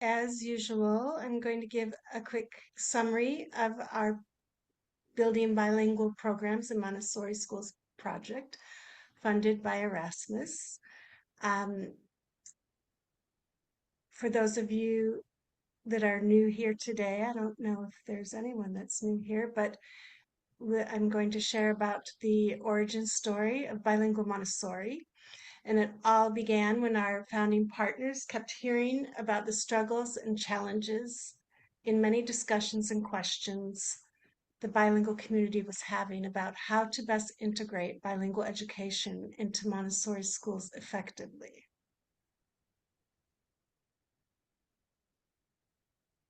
as usual, I'm going to give a quick summary of our Building Bilingual Programs in Montessori Schools project funded by Erasmus. Um, for those of you that are new here today, I don't know if there's anyone that's new here, but I'm going to share about the origin story of bilingual Montessori. And it all began when our founding partners kept hearing about the struggles and challenges in many discussions and questions the bilingual community was having about how to best integrate bilingual education into Montessori schools effectively.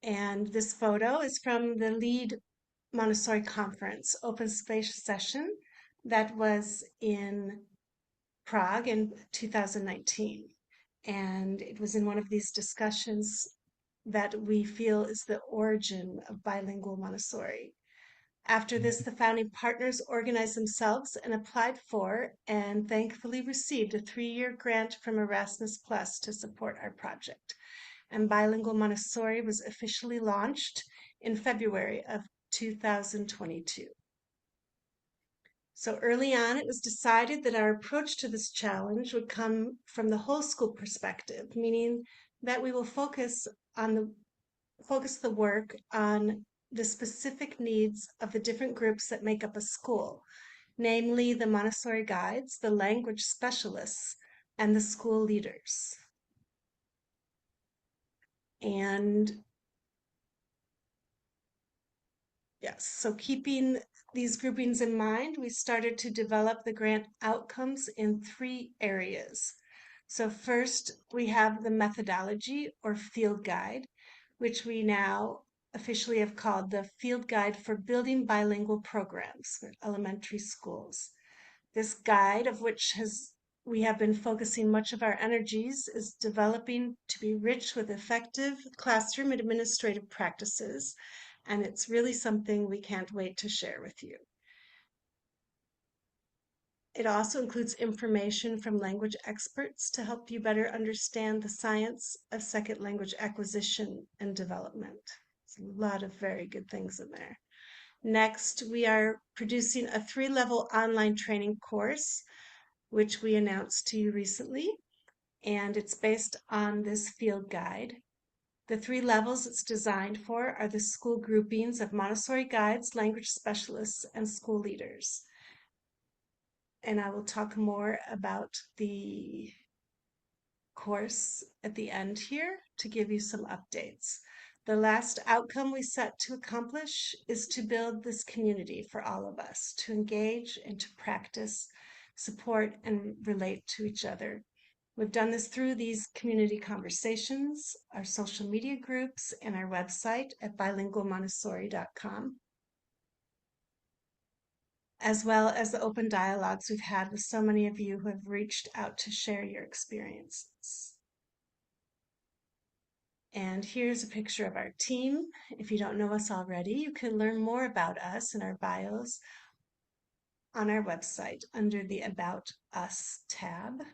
And this photo is from the lead Montessori conference, open space session that was in Prague in 2019. And it was in one of these discussions that we feel is the origin of bilingual Montessori. After this, the founding partners organized themselves and applied for and thankfully received a 3-year grant from Erasmus Plus to support our project. And bilingual Montessori was officially launched in February of 2022. So early on, it was decided that our approach to this challenge would come from the whole school perspective, meaning that we will focus the work on the specific needs of the different groups that make up a school, namely the Montessori guides, the language specialists, and the school leaders. And yes, so keeping these groupings in mind, we started to develop the grant outcomes in 3 areas. So first, we have the methodology or field guide, which we now officially have called the Field Guide for Building Bilingual Programs for Elementary Schools. This guide, of which we have been focusing much of our energies, is developing to be rich with effective classroom administrative practices, and it's really something we can't wait to share with you. It also includes information from language experts to help you better understand the science of second language acquisition and development. There's a lot of very good things in there. Next, we are producing a 3-level online training course, which we announced to you recently, and it's based on this field guide. The 3 levels it's designed for are the school groupings of Montessori guides, language specialists, and school leaders. And I will talk more about the course at the end here to give you some updates. The last outcome we set to accomplish is to build this community for all of us, to engage and to practice, support, and relate to each other. We've done this through these community conversations, our social media groups, and our website at bilingualmontessori.com, as well as the open dialogues we've had with so many of you who have reached out to share your experiences. And here's a picture of our team. If you don't know us already, you can learn more about us and our bios on our website under the About Us tab.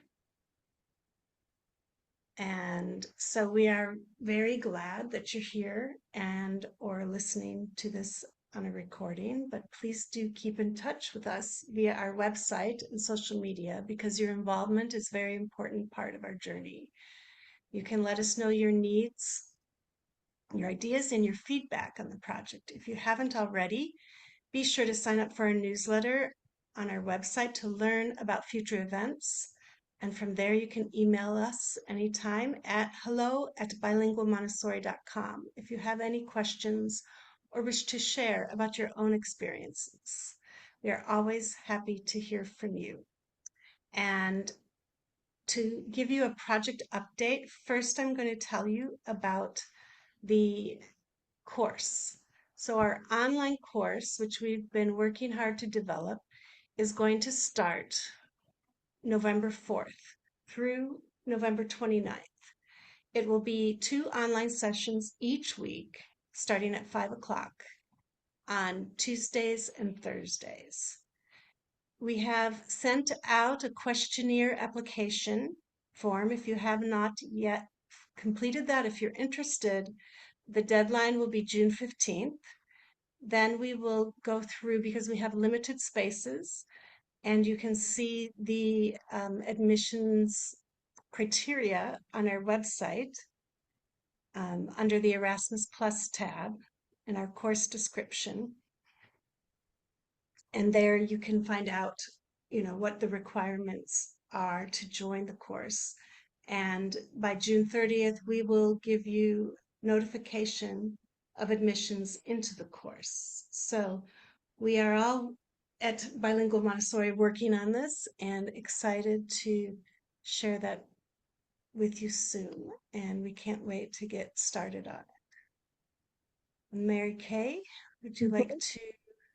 And so we are very glad that you're here and or listening to this on a recording, but please do keep in touch with us via our website and social media because your involvement is a very important part of our journey. You can let us know your needs, your ideas, and your feedback on the project. If you haven't already, be sure to sign up for our newsletter on our website to learn about future events. And from there, you can email us anytime at hello@bilingualmontessori.com if you have any questions or wish to share about your own experiences. We are always happy to hear from you. And to give you a project update, first I'm going to tell you about the course. So our online course, which we've been working hard to develop, is going to start November 4th through November 29th. It will be 2 online sessions each week, starting at 5 o'clock on Tuesdays and Thursdays. We have sent out a questionnaire application form. If you have not yet completed that, if you're interested, the deadline will be June 15th. Then we will go through, because we have limited spaces, and you can see the admissions criteria on our website under the Erasmus Plus tab in our course description. And there you can find out, what the requirements are to join the course. And by June 30th, we will give you notification of admissions into the course. So we are all at Bilingual Montessori working on this and excited to share that with you soon. And we can't wait to get started on it. Mary Kay, would you like to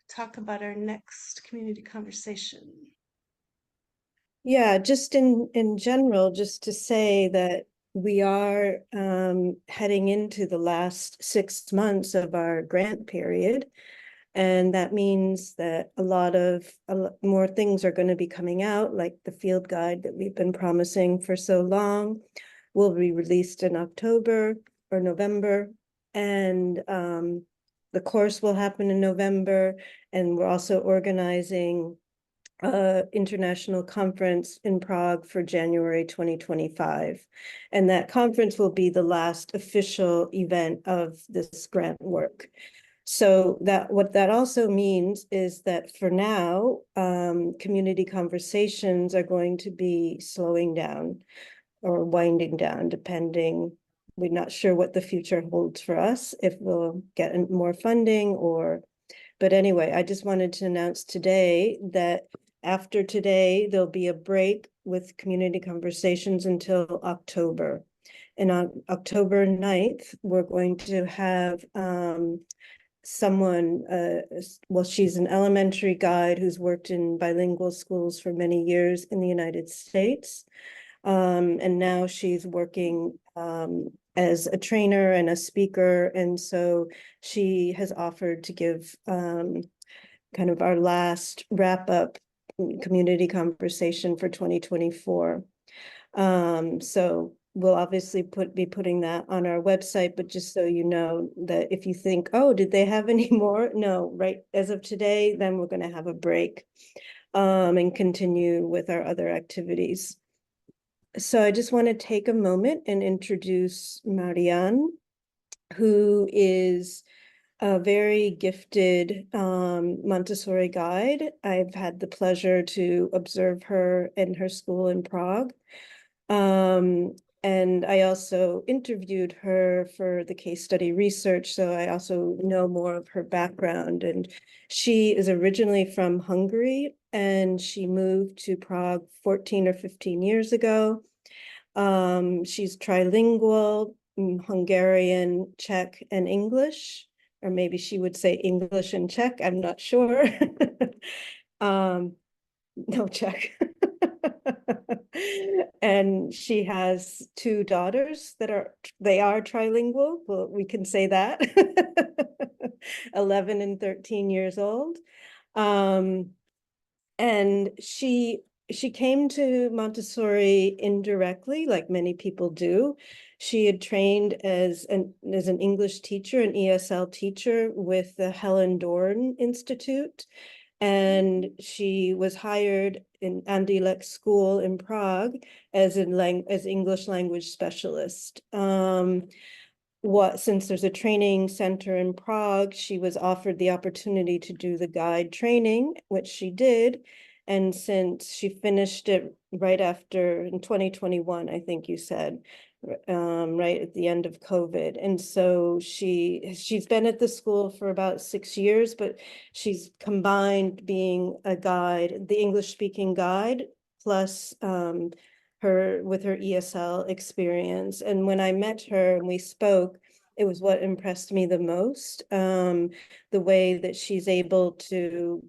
talk about our next community conversation? Yeah, just in general, just to say that we are heading into the last 6 months of our grant period. And that means that a lot more things are going to be coming out, like the field guide that we've been promising for so long will be released in October or November. And the course will happen in November. And we're also organizing international conference in Prague for January 2025. And that conference will be the last official event of this grant work. So what that also means is that for now, community conversations are going to be slowing down or winding down, depending. We're not sure what the future holds for us, if we'll get more funding but anyway, I just wanted to announce today that after today, there'll be a break with community conversations until October. And on October 9th, we're going to have someone, well, she's an elementary guide who's worked in bilingual schools for many years in the United States. And now she's working as a trainer and a speaker. And so she has offered to give kind of our last wrap up community conversation for 2024. So we'll obviously be putting that on our website, but just so you know that if you think, oh, did they have any more? No, right as of today, then we're going to have a break and continue with our other activities. So I just want to take a moment and introduce Mariann, who is a very gifted Montessori guide. I've had the pleasure to observe her in her school in Prague. And I also interviewed her for the case study research, so I also know more of her background. And she is originally from Hungary, and she moved to Prague 14 or 15 years ago. She's trilingual, Hungarian, Czech, and English, or maybe she would say English and Czech, I'm not sure. No, Czech. And she has 2 daughters they are trilingual. Well, we can say that. 11 and 13 years old. And she came to Montessori indirectly, like many people do. She had trained as an English teacher, an ESL teacher with the Helen Doron Institute. And she was hired in Andilek School in Prague as English language specialist. Since there's a training center in Prague, she was offered the opportunity to do the guide training, which she did. And since she finished it right after in 2021, I think you said, right at the end of COVID. And so she's been at the school for about 6 years, but she's combined being a guide, the English speaking guide, plus her ESL experience. And when I met her and we spoke, it was what impressed me the most, the way that she's able to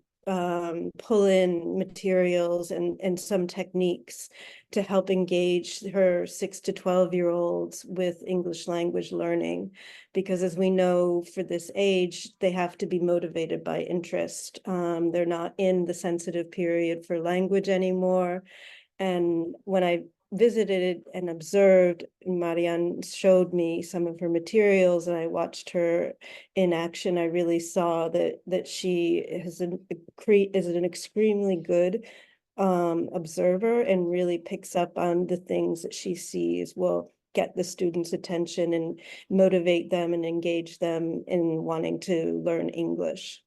pull in materials and some techniques to help engage her 6 to 12-year-olds with English language learning. Because as we know, for this age, they have to be motivated by interest. They're not in the sensitive period for language anymore. And when I visited and observed, Mariann showed me some of her materials and I watched her in action. I really saw that she is an extremely good observer and really picks up on the things that she sees will get the students' attention and motivate them and engage them in wanting to learn English.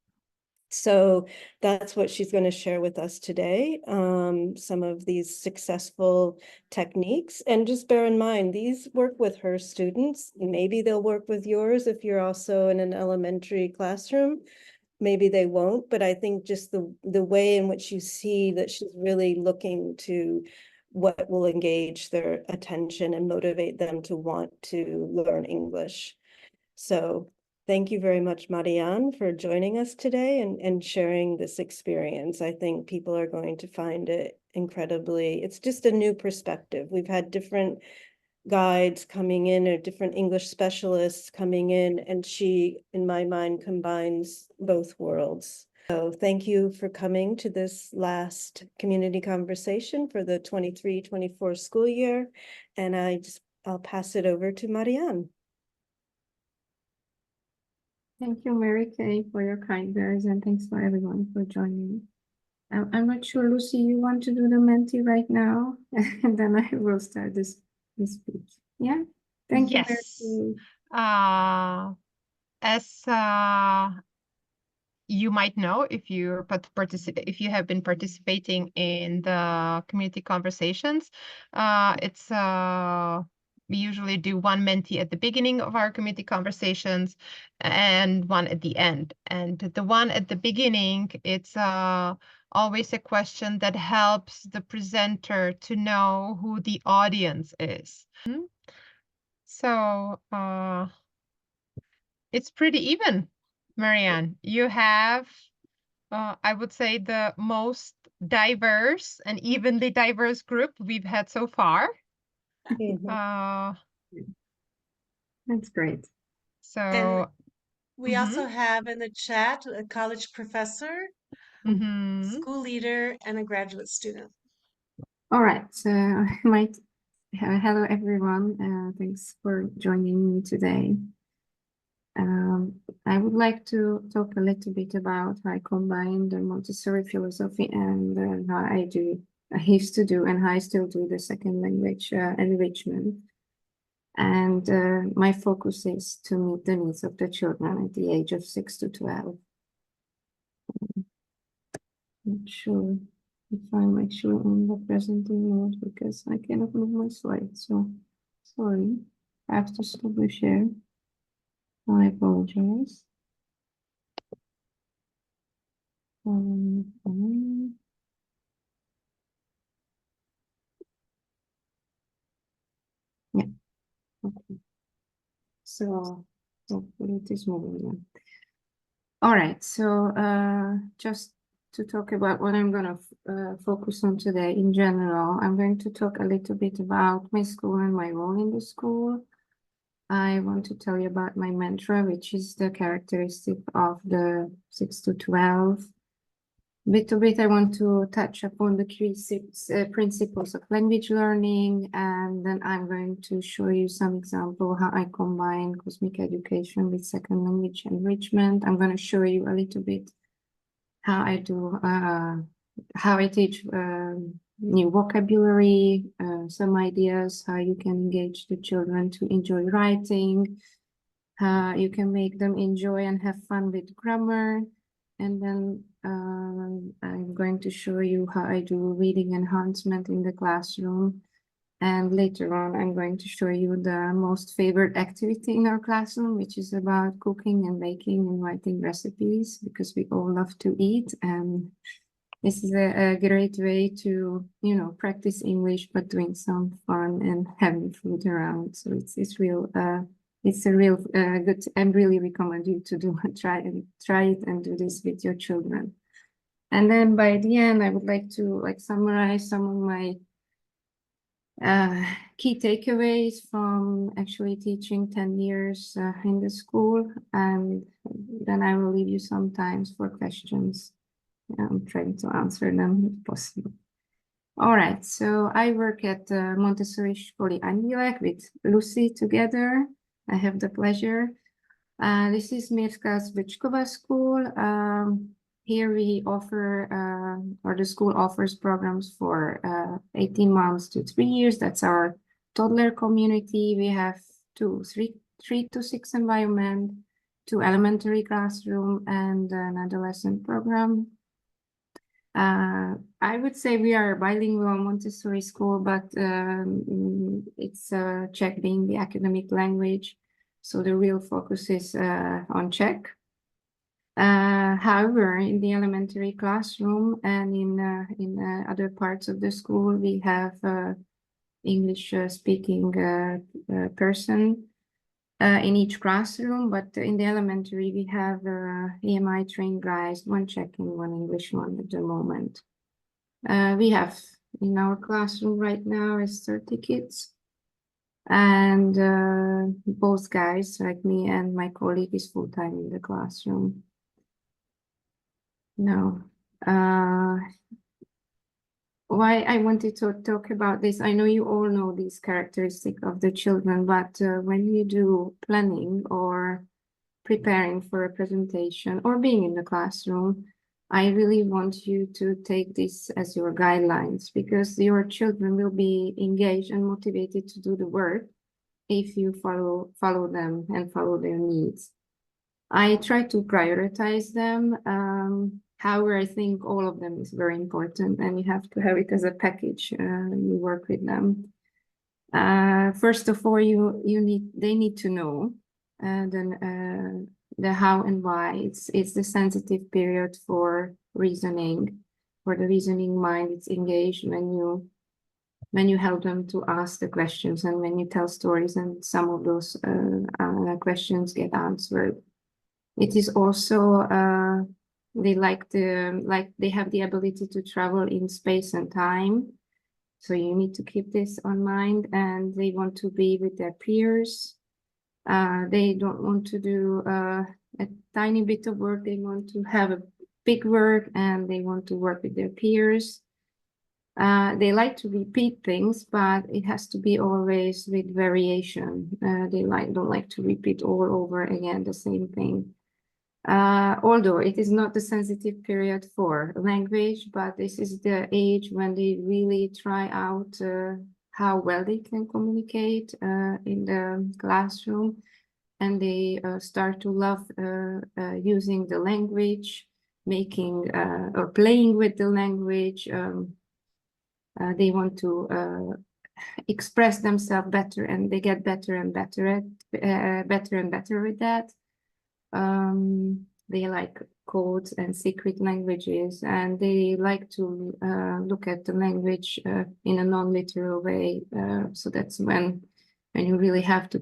So that's what she's going to share with us today, some of these successful techniques. And just bear in mind, these work with her students. Maybe they'll work with yours if you're also in an elementary classroom. Maybe they won't, but I think just the way in which you see that she's really looking to what will engage their attention and motivate them to want to learn English. So thank you very much, Mariann, for joining us today and sharing this experience. I think people are going to find it it's just a new perspective. We've had different guides coming in or different English specialists coming in, and she, in my mind, combines both worlds. So thank you for coming to this last community conversation for the 23-24 school year. And I'll pass it over to Mariann. Thank you, Mary Kay, for your kind words, and thanks for everyone for joining. I'm not sure, Lucy, you want to do the Menti right now? And then I will start this speech. Yeah? Thank you, Mary Kay. As you might know, if you have been participating in the community conversations, we usually do one Menti at the beginning of our community conversations and one at the end. And the one at the beginning, it's always a question that helps the presenter to know who the audience is. So it's pretty even, Mariann. You have, I would say, the most diverse and evenly diverse group we've had so far. That's great. So and we also have in the chat a college professor, school leader, and a graduate student. All right. So I might hello everyone. Thanks for joining me today. I would like to talk a little bit about how I combine the Montessori philosophy and how I used to do and how I still do the second language enrichment. And my focus is to meet the needs of the children at the age of 6 to 12. Not sure if I'm actually on the presenting mode because I cannot move my slide. So sorry, I have to stop the share. I apologize. Yeah. Okay. So hopefully it is moving now. All right. So just to talk about what I'm going to focus on today in general, I'm going to talk a little bit about my school and my role in the school. I want to tell you about my mantra, which is the characteristic of the 6 to 12. Bit to bit, I want to touch upon the key principles of language learning, and then I'm going to show you some example how I combine cosmic education with second language enrichment. I'm going to show you a little bit how I do, how I teach new vocabulary, some ideas, how you can engage the children to enjoy writing, how you can make them enjoy and have fun with grammar. And then I'm going to show you how I do reading enhancement in the classroom. And later on, I'm going to show you the most favorite activity in our classroom, which is about cooking and baking and writing recipes, because we all love to eat. And this is a great way to, you know, practice English, but doing some fun and having food around. So it's a real good. I really recommend you to try it and do this with your children. And then by the end, I would like to summarize some of my key takeaways from actually teaching 10 years in the school, and then I will leave you some time for questions. I'm trying to answer them if possible. All right, so I work at Montessori Školy Andělek with Lucy together. I have the pleasure. This is Mirka's Vichkova school. Here we offer, or the school offers programs for 18 months to 3 years. That's our toddler community. We have 3 to 6 environment, 2 elementary classroom, and an adolescent program. I would say we are a bilingual Montessori school, but it's Czech being the academic language. So the real focus is on Czech. However, in the elementary classroom and in other parts of the school, we have English speaking person in each classroom, but in the elementary, we have EMI trained guys, 1 Czech and 1 English one at the moment. We have in our classroom right now is 30 kids. And both guys, like me and my colleague, is full-time in the classroom. Now, why I wanted to talk about this, I know you all know these characteristics of the children, but when you do planning or preparing for a presentation or being in the classroom, I really want you to take this as your guidelines, because your children will be engaged and motivated to do the work if you follow them and follow their needs. I try to prioritize them. However, I think all of them is very important, and you have to have it as a package. You work with them. First of all, they need to know the how and why. It's the sensitive period for reasoning. For the reasoning mind, it's engaged when you help them to ask the questions and when you tell stories, and some of those questions get answered. It is also they they have the ability to travel in space and time. So you need to keep this on mind, and they want to be with their peers. They don't want to do a tiny bit of work. They want to have a big work, and they want to work with their peers. They like to repeat things, but it has to be always with variation. They don't like to repeat all over again the same thing. Although it is not the sensitive period for language, but this is the age when they really try out how well they can communicate in the classroom, and they start to love using the language, making or playing with the language. They want to express themselves better, and they get better and better with that. They like codes and secret languages, and they like to look at the language in a non-literal way. So that's when you really have to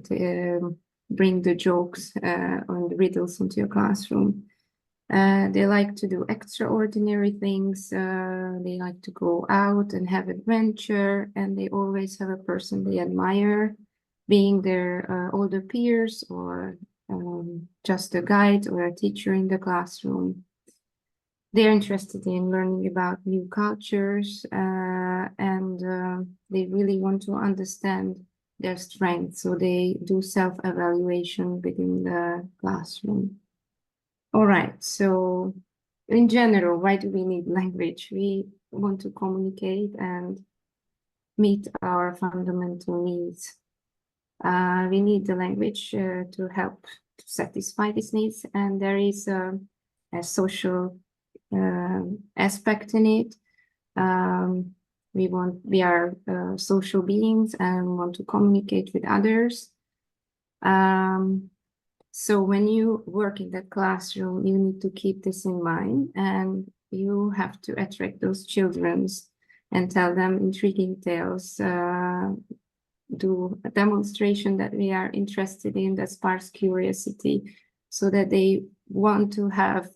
bring the jokes or the riddles into your classroom. They like to do extraordinary things. They like to go out and have adventure, and they always have a person they admire, being their older peers or just a guide or a teacher in the classroom. They're interested in learning about new cultures, and they really want to understand their strengths. So they do self-evaluation within the classroom. All right, so in general, why do we need language? We want to communicate and meet our fundamental needs. We need the language to help to satisfy these needs, and there is a social aspect in it. We are social beings and want to communicate with others. So when you work in that classroom, you need to keep this in mind, and you have to attract those children and tell them intriguing tales, do a demonstration that we are interested in that sparks curiosity, so that they want to have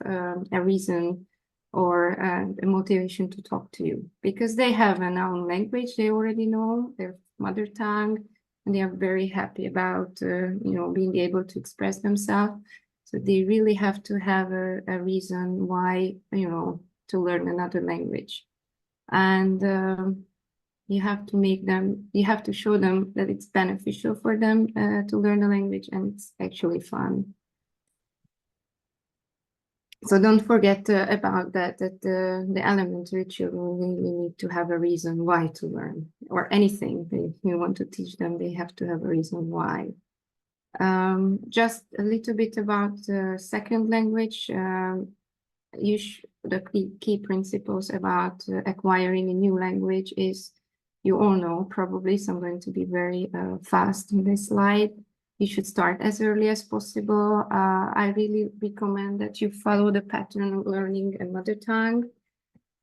a reason or a motivation to talk to you, because they have a known language they already know, their mother tongue, and they are very happy about being able to express themselves. So they really have to have a reason why to learn another language. And You have to make them, you have to show them that it's beneficial for them to learn the language, and it's actually fun. So don't forget about that the elementary children really need to have a reason why to learn, or anything you want to teach them, they have to have a reason why. Just a little bit about second language. The key principles about acquiring a new language is, you all know probably, so I'm going to be very fast in this slide. You should start as early as possible. I really recommend that you follow the pattern of learning a mother tongue.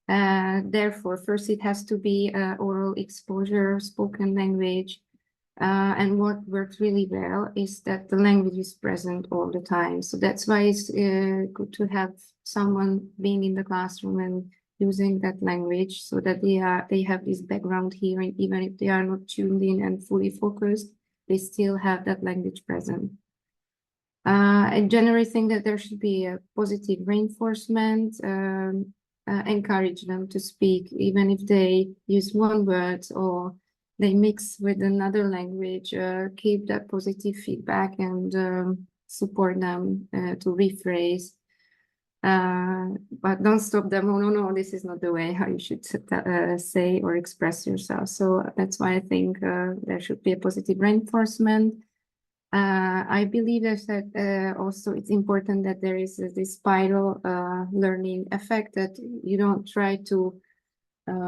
Therefore, first it has to be oral exposure, spoken language. And what works really well is that the language is present all the time. So that's why it's good to have someone being in the classroom and using that language, so that they have this background hearing, even if they are not tuned in and fully focused, they still have that language present. I generally think that there should be a positive reinforcement, encourage them to speak, even if they use one word or they mix with another language, keep that positive feedback and support them to rephrase. But don't stop them. Oh, no, this is not the way how you should say or express yourself. So that's why I think there should be a positive reinforcement. I believe that also it's important that there is this spiral learning effect, that you don't try to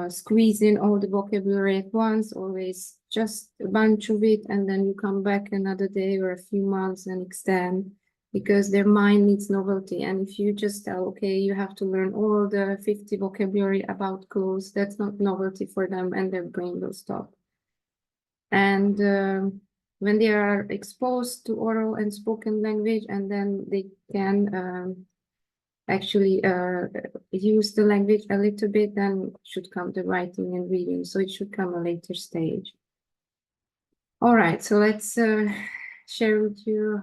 squeeze in all the vocabulary at once, always just a bunch of it, and then you come back another day or a few months and extend, because their mind needs novelty. And if you just tell, okay, you have to learn all the 50 vocabulary about clothes, that's not novelty for them, and their brain will stop. And when they are exposed to oral and spoken language, and then they can actually use the language a little bit, then should come the writing and reading. So it should come a later stage. All right, so let's share with you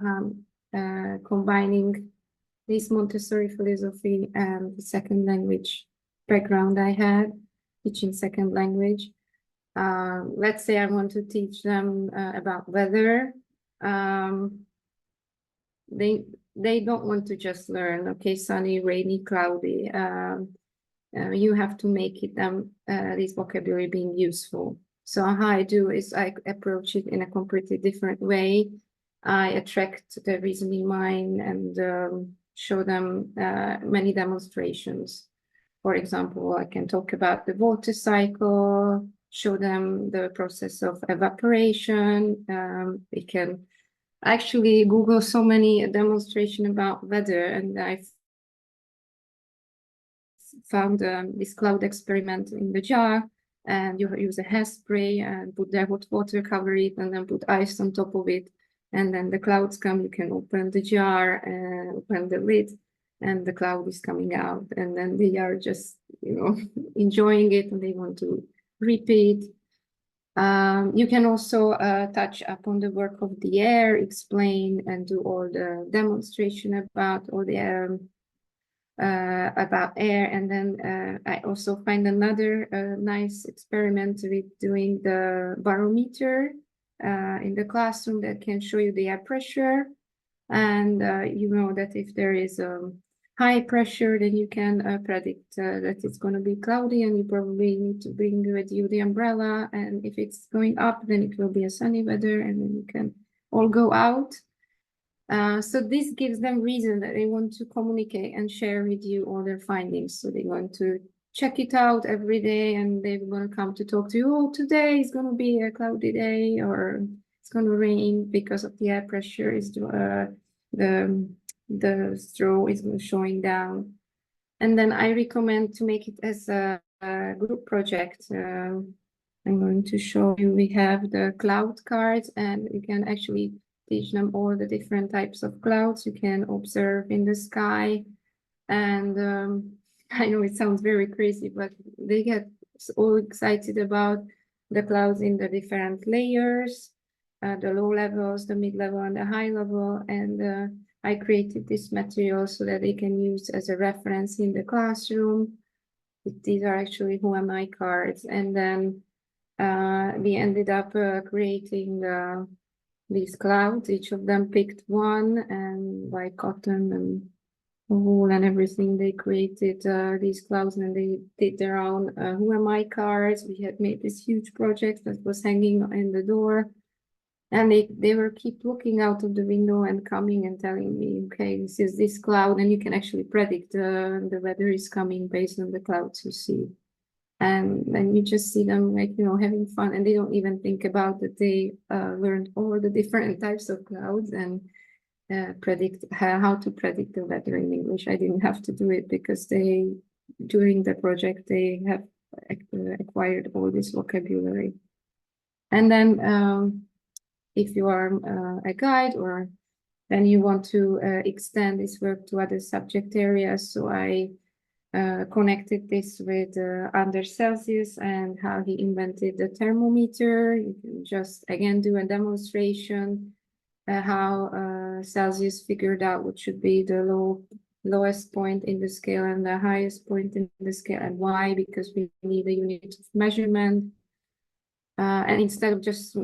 combining this Montessori philosophy and the second language background I had, teaching second language. Let's say I want to teach them about weather. They don't want to just learn, okay, sunny, rainy, cloudy. You have to make it this vocabulary being useful. So how I do is I approach it in a completely different way. I attract the reasoning mind and show them many demonstrations. For example, I can talk about the water cycle, show them the process of evaporation. They can actually Google so many demonstrations about weather, and I found this cloud experiment in the jar, and you use a hairspray and put the hot water, cover it, and then put ice on top of it, and then the clouds come. You can open the jar and open the lid, and the cloud is coming out, and then they are just, you know, enjoying it, and they want to repeat. You can also touch upon the work of the air, explain and do all the demonstration about all the about air. And then I also find another nice experiment with doing the barometer in the classroom that can show you the air pressure. And you know that if there is high pressure, then you can predict that it's going to be cloudy, and you probably need to bring with you the umbrella. And if it's going up, then it will be a sunny weather, and then you can all go out. So this gives them reason that they want to communicate and share with you all their findings. So they want to check it out every day, and they're going to come to talk to you. Oh, today is going to be a cloudy day, or it's going to rain because of the air pressure is the straw is showing down. And then I recommend to make it as a group project. I'm going to show you, we have the cloud cards, and you can actually teach them all the different types of clouds you can observe in the sky. And I know it sounds very crazy, but they get so excited about the clouds in the different layers, the low levels, the mid level, and the high level. And I created this material so that they can use as a reference in the classroom. These are actually Who Am I cards. And then we ended up creating these clouds. Each of them picked one, and by cotton and wool and everything, they created these clouds, and they did their own who am I cards. We had made this huge project that was hanging in the door, and they were keep looking out of the window and coming and telling me, okay, this is this cloud, and you can actually predict the weather is coming based on the clouds you see. And then you just see them, like, you know, having fun, and they don't even think about that they learned all the different types of clouds and predict how to predict the weather in English. I didn't have to do it because during the project, they have acquired all this vocabulary. And then if you are a guide, or then you want to extend this work to other subject areas. So I connected this with Anders Celsius and how he invented the thermometer. You can just again do a demonstration how Celsius figured out what should be the lowest point in the scale and the highest point in the scale, and why, because we need a unit of measurement. And instead of just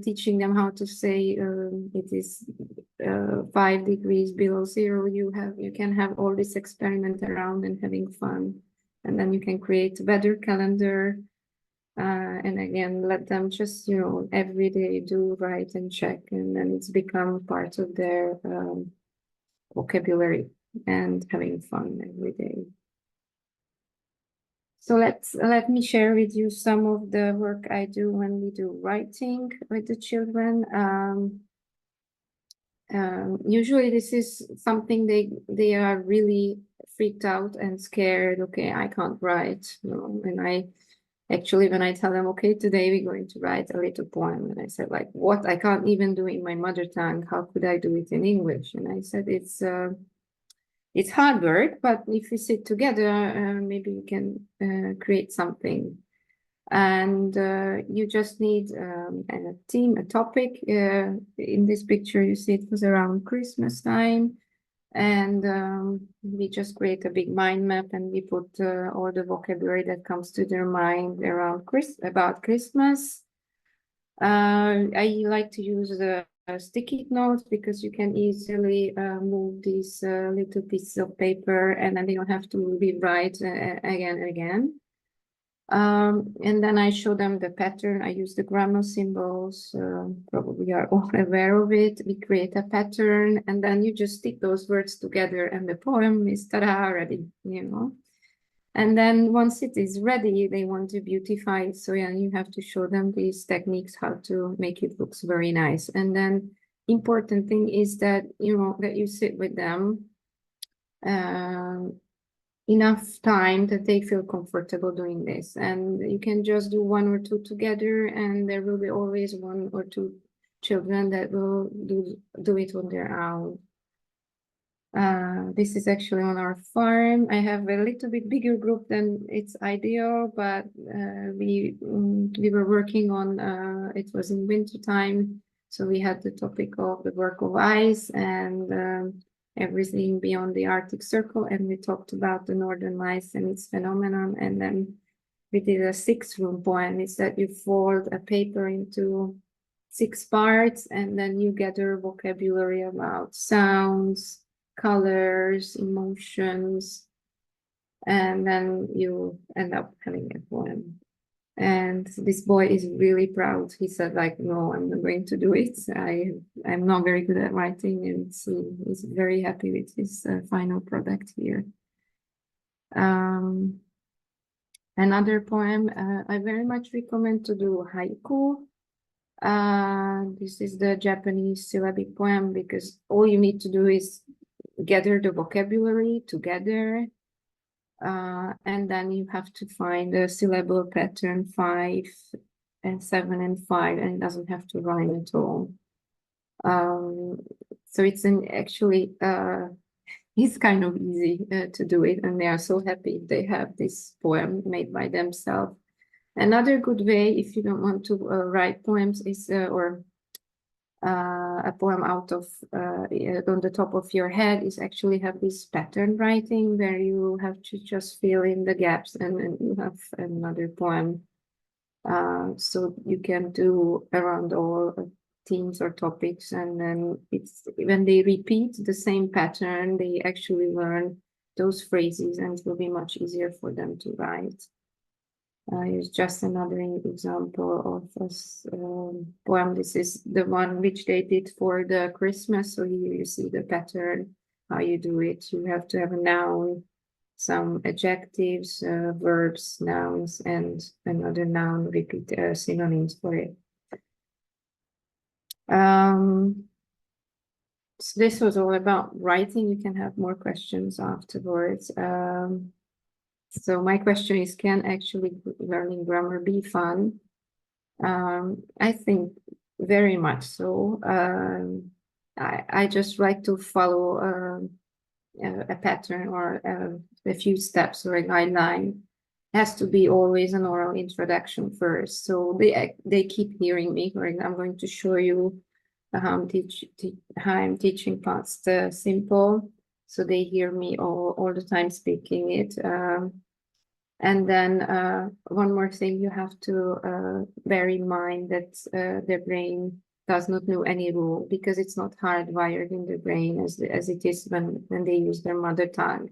teaching them how to say it is 5 degrees below zero, you can have all this experiment around and having fun, and then you can create a weather calendar, and again let them just, you know, every day do write and check, and then it's become part of their vocabulary and having fun every day. So let me share with you some of the work I do when we do writing with the children. Usually this is something they are really freaked out and scared. Okay, I can't write, you know, and when I tell them, okay, today we're going to write a little poem, and I said, like, what? I can't even do it in my mother tongue. How could I do it in English? And I said, it's hard work, but if we sit together, maybe we can create something. And you just need a theme, a topic. In this picture, you see it was around Christmas time. And we just create a big mind map, and we put all the vocabulary that comes to their mind around about Christmas. I like to use the sticky notes because you can easily move these little pieces of paper, and then they don't have to rewrite again and again. And then I show them the pattern. I use the grammar symbols. Probably are all aware of it. We create a pattern, and then you just stick those words together, and the poem is ta-da, ready, you know. And then once it is ready, they want to beautify it. So yeah, you have to show them these techniques, how to make it looks very nice. And then important thing is that, you know, that you sit with them enough time that they feel comfortable doing this. And you can just do 1 or 2 together, and there will be always 1 or 2 children that will do it on their own. This is actually on our farm. I have a little bit bigger group than it's ideal, but we were working on, it was in winter time, so we had the topic of the work of ice and everything beyond the Arctic Circle, and we talked about the Northern Lights and its phenomenon, and then we did a 6-room poem. It's that you fold a paper into 6 parts, and then you gather vocabulary about sounds, colors, emotions, and then you end up having a poem. And this boy is really proud. He said, like, no, I'm not going to do it. I'm not very good at writing, and he's very happy with his final product here. Another poem, I very much recommend to do haiku. This is the Japanese syllabic poem, because all you need to do is gather the vocabulary together, and then you have to find a syllable pattern 5 and 7 and 5, and it doesn't have to rhyme at all. So it's actually it's kind of easy to do it, and they are so happy if they have this poem made by themselves. Another good way, if you don't want to write poems, is a poem out of on the top of your head, is actually have this pattern writing where you have to just fill in the gaps, and then you have another poem So you can do around all themes or topics, and then it's when they repeat the same pattern, they actually learn those phrases, and it will be much easier for them to write. Here's just another example of this poem. This is the one which they did for the Christmas. So here you see the pattern, how you do it. You have to have a noun, some adjectives, verbs, nouns, and another noun, repeat synonyms for it. So this was all about writing. You can have more questions afterwards. So my question is, can actually learning grammar be fun? I think very much so. I just like to follow a pattern or a few steps or a guideline. It has to be always an oral introduction first. So they keep hearing me. I'm going to show you how I'm teaching past simple. So they hear me all the time speaking it. And then one more thing, you have to bear in mind that their brain does not know any rule, because it's not hardwired in the brain as it is when they use their mother tongue.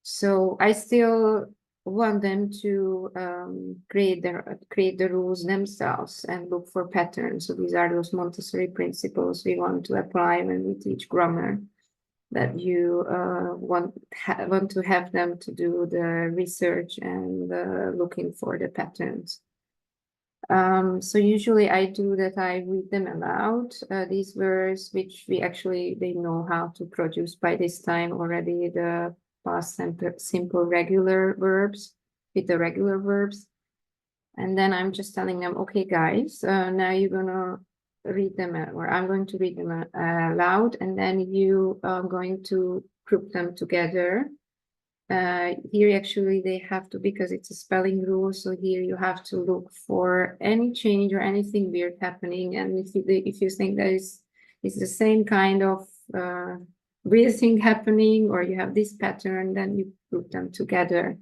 So I still want them to create the rules themselves and look for patterns. So these are those Montessori principles we want to apply when we teach grammar, that you want to have them to do the research and looking for the patterns. So usually I do that, I read them aloud, these words, which they know how to produce by this time already, the past simple regular verbs with the regular verbs. And then I'm just telling them, okay, guys, now you're gonna read them out, or I'm going to read them aloud, and then you are going to group them together. Here actually they have to, because it's a spelling rule, so here you have to look for any change or anything weird happening, and if you think that it's the same kind of weird thing happening, or you have this pattern, then you group them together.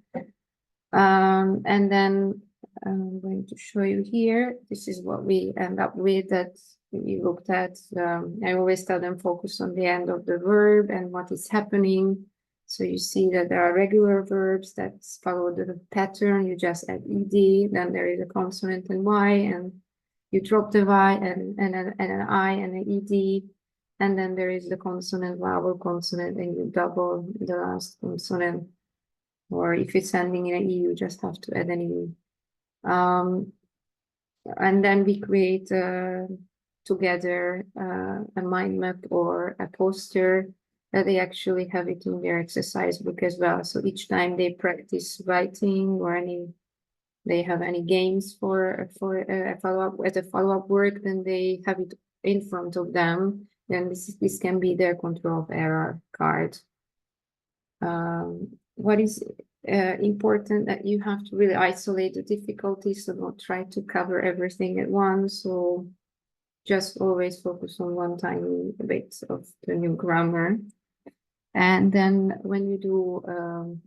And then I'm going to show you here. This is what we end up with, that we looked at. I always tell them focus on the end of the verb and what is happening. So you see that there are regular verbs that follow the pattern. You just add ed, then there is a consonant and y, and you drop the y and an I and an ed, and then there is the consonant, vowel, consonant, and you double the last consonant. Or if it's ending in an e, you just have to add an e. And then we create together a mind map or a poster that they actually have it in their exercise book as well. So each time they practice writing or they have any games for a follow-up work, then they have it in front of them. Then this can be their control of error card. What is important, that you have to really isolate the difficulties, so not try to cover everything at once. So just always focus on one tiny bit of the new grammar. And then when you do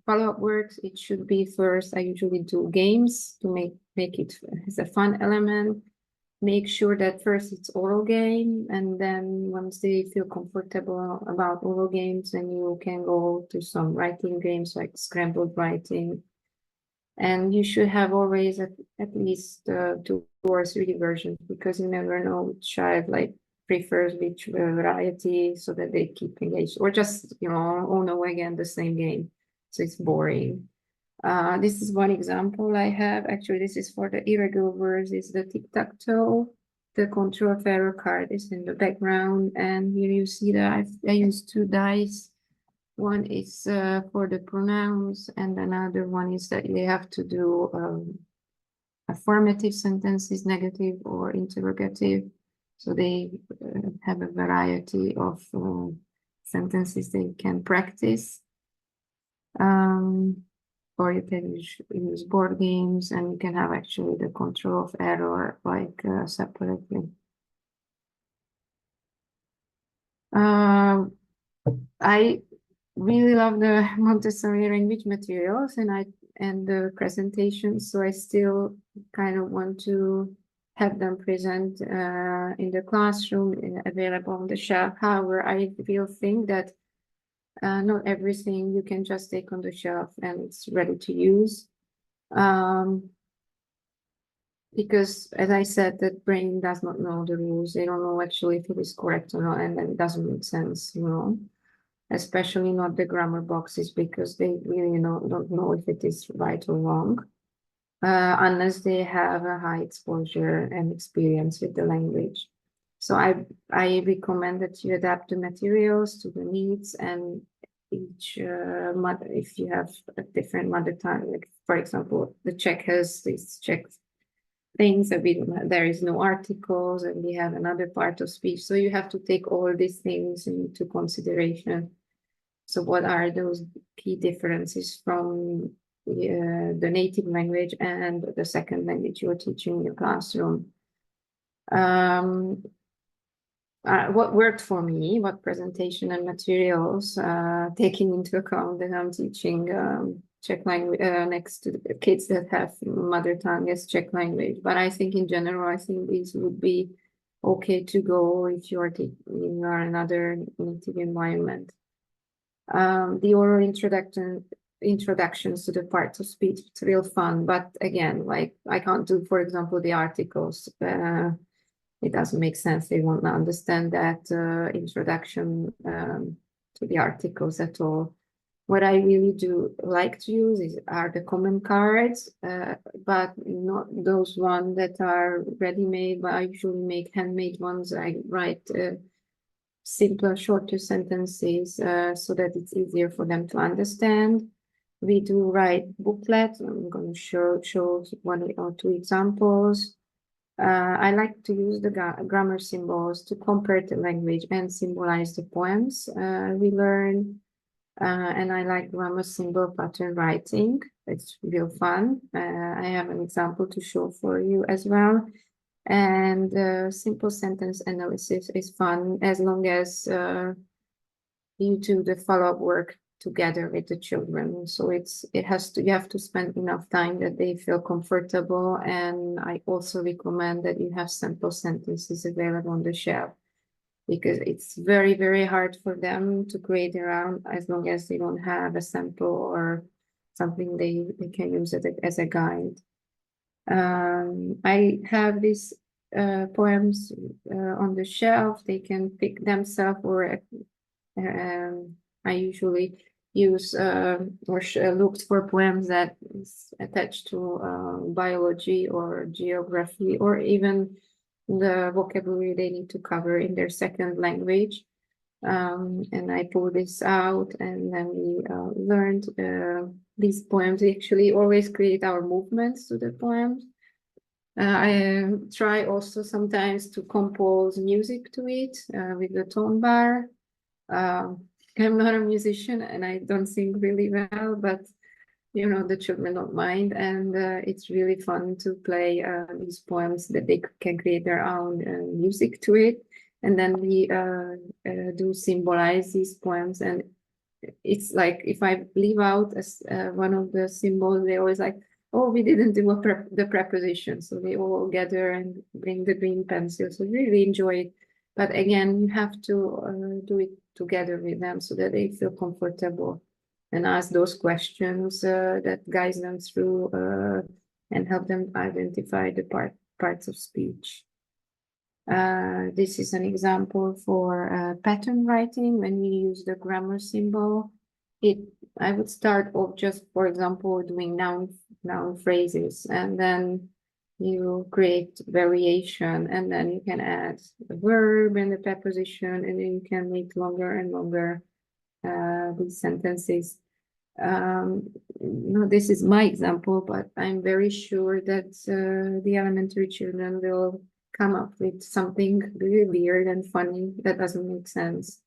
follow-up works, it should be first, I usually do games to make it as a fun element. Make sure that first it's oral game, and then once they feel comfortable about oral games, then you can go to some writing games like scrambled writing. And you should have always at least 2 or 3 versions, because you never know which child prefers which variety, so that they keep engaged, or just, oh no, again, the same game. So it's boring. This is one example I have. Actually, this is for the irregular words, is the tic-tac-toe. The control of error card is in the background, and here you see that I used 2 dice. One is for the pronouns, and another one is that they have to do affirmative sentences, negative or interrogative. So they have a variety of sentences they can practice. Or you can use board games, and you can have actually the control of error separately. I really love the Montessori language materials, and and the presentation. So I still kind of want to have them present in the classroom, available on the shelf. However, I will think that not everything you can just take on the shelf and it's ready to use. Because as I said, that brain does not know the rules. They don't know actually if it is correct or not, and then it doesn't make sense, you know, especially not the grammar boxes, because they really don't know if it is right or wrong, unless they have a high exposure and experience with the language. So I recommend that you adapt the materials to the needs, and each mother, if you have a different mother tongue, like for example, the Czech has these Czech things that there is no articles, and we have another part of speech. So you have to take all these things into consideration. So what are those key differences from the native language and the second language you're teaching in your classroom? What worked for me, what presentation and materials, taking into account that I'm teaching Czech language next to the kids that have mother tongue as Czech language. But I think in general, I think these would be okay to go if you are in another native environment. The oral introductions to the parts of speech, it's real fun. But again, like I can't do, for example, the articles. It doesn't make sense. They won't understand that introduction to the articles at all. What I really do like to use are the comment cards, but not those ones that are ready-made, but I usually make handmade ones. I write simpler, shorter sentences so that it's easier for them to understand. We do write booklets. I'm going to show one or two examples. I like to use the grammar symbols to compare the language and symbolize the poems we learn. And I like grammar symbol pattern writing. It's real fun. I have an example to show for you as well. And simple sentence analysis is fun as long as you do the follow-up work together with the children. So you have to spend enough time that they feel comfortable. And I also recommend that you have sample sentences available on the shelf, because it's very, very hard for them to create their own as long as they don't have a sample or something they can use as a guide. I have these poems on the shelf. They can pick themselves, or I usually use or looked for poems that is attached to biology or geography, or even the vocabulary they need to cover in their second language. And I pull this out, and then we learned these poems. We actually always create our movements to the poems. I try also sometimes to compose music to it with the tone bar. I'm not a musician and I don't sing really well, but you know, the children don't mind, and it's really fun to play these poems that they can create their own music to it. And then we do symbolize these poems, and it's like if I leave out as one of the symbols, they always like, oh, we didn't do the preposition. So they all gather and bring the green pencil. So really enjoy it. But again, you have to do it together with them so that they feel comfortable, and ask those questions that guides them through and help them identify the parts of speech. This is an example for pattern writing. When you use the grammar symbol, I would start off just, for example, doing noun phrases, and then you create variation, and then you can add the verb and the preposition, and then you can make longer and longer these sentences. No, this is my example, but I'm very sure that the elementary children will come up with something really weird and funny that doesn't make sense.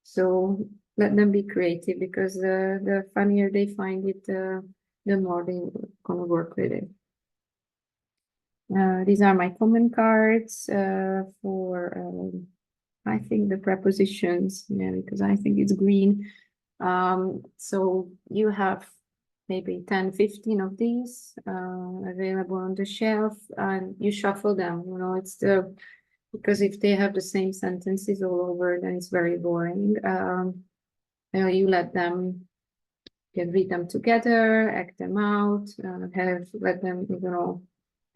So let them be creative, because the funnier they find it, the more they're gonna work with it. These are my comment cards for I think the prepositions, yeah, because I think it's green. So you have maybe 10, 15 of these available on the shelf, and you shuffle them. You know, it's the, because if they have the same sentences all over, then it's very boring. You know, you let them, you can read them together, act them out, let them, you know,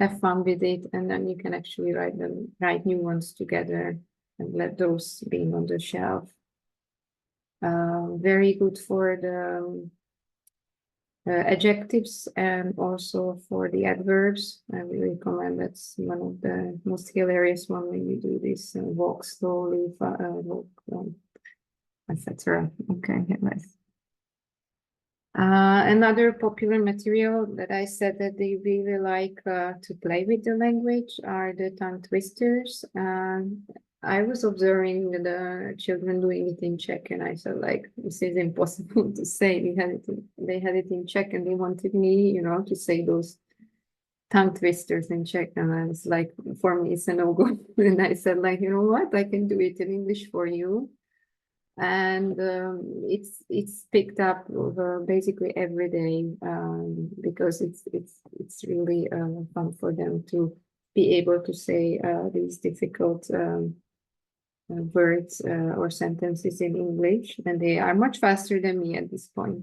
have fun with it, and then you can actually write new ones together and let those be on the shelf. Very good for the adjectives and also for the adverbs. I really recommend. That's one of the most hilarious one when you do this, walk slowly, walk, etc. Okay, nice. Another popular material that I said that they really like to play with the language are the tongue twisters. I was observing the children doing it in Czech, and I said, like, this is impossible to say. They had it in Czech, and they wanted me, you know, to say those tongue twisters in Czech, and I was like, for me, it's a no-go. And I said, like, you know what, I can do it in English for you. And it's picked up basically every day because it's really fun for them to be able to say these difficult words or sentences in English, and they are much faster than me at this point.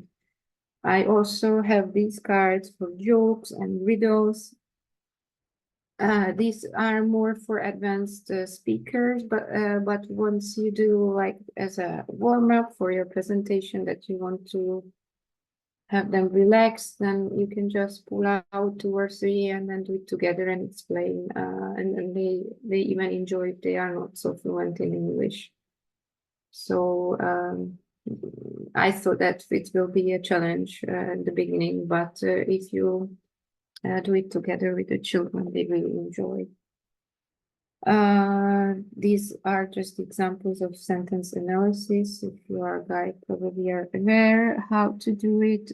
I also have these cards for jokes and riddles. These are more for advanced speakers, but once you do, like, as a warm-up for your presentation that you want to have them relax, then you can just pull out 2 or 3 and then do it together and explain. And they even enjoy if they are not so fluent in English. So I thought that it will be a challenge at the beginning, but if you do it together with the children, they really enjoy. These are just examples of sentence analysis. If you are a guy, probably are aware how to do it.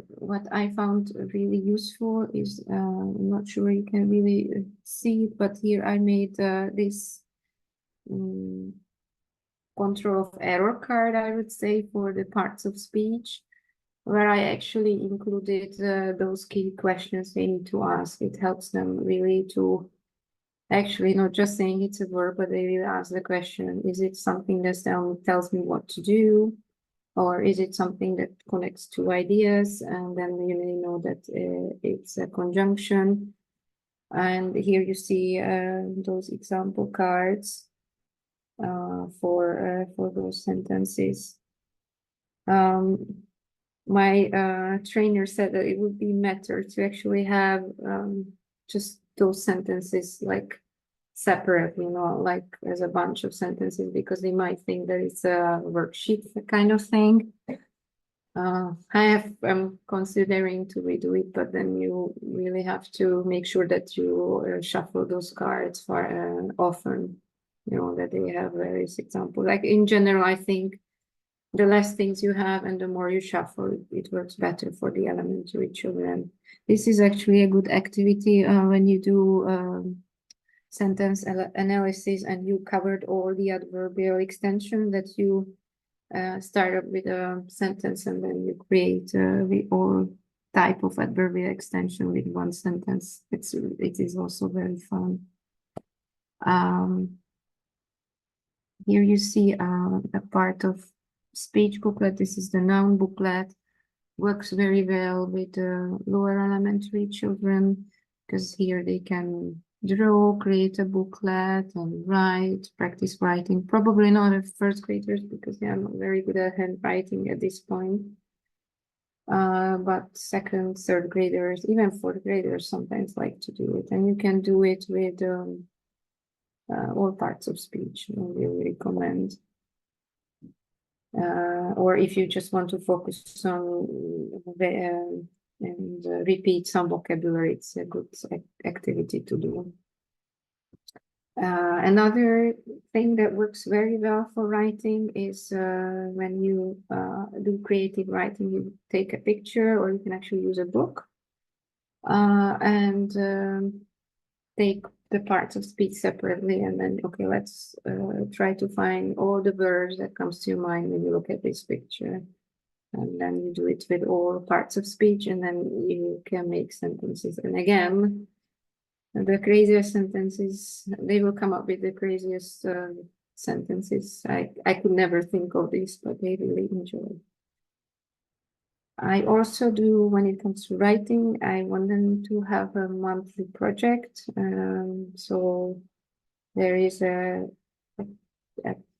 What I found really useful is, I'm not sure you can really see it, but here I made this control of error card, I would say, for the parts of speech, where I actually included those key questions they need to ask. It helps them really to actually not just saying it's a verb, but they really ask the question, is it something that tells me what to do? Or is it something that connects 2 ideas? And then you may know that it's a conjunction. And here you see those example cards for those sentences. My trainer said that it would be better to actually have just those sentences like separate, you know, like as a bunch of sentences, because they might think that it's a worksheet kind of thing. I'm considering to redo it, but then you really have to make sure that you shuffle those cards for often, you know, that they have various examples. Like in general, I think the less things you have and the more you shuffle, it works better for the elementary children. This is actually a good activity when you do sentence analysis and you covered all the adverbial extension, that you start up with a sentence and then you create all type of adverbial extension with one sentence. It is also very fun. Here you see a part of speech booklet. This is the noun booklet. Works very well with lower elementary children, because here they can draw, create a booklet and write, practice writing. Probably not at first graders because they are not very good at handwriting at this point. But second, third graders, even fourth graders sometimes like to do it. And you can do it with all parts of speech. I really recommend. Or if you just want to focus on and repeat some vocabulary, it's a good activity to do. Another thing that works very well for writing is when you do creative writing, you take a picture, or you can actually use a book and take the parts of speech separately, and then, okay, let's try to find all the verbs that comes to your mind when you look at this picture. And then you do it with all parts of speech, and then you can make sentences. And again, the craziest sentences, they will come up with the craziest sentences. I could never think of this, but they really enjoy. I also do, when it comes to writing, I want them to have a monthly project. So there is a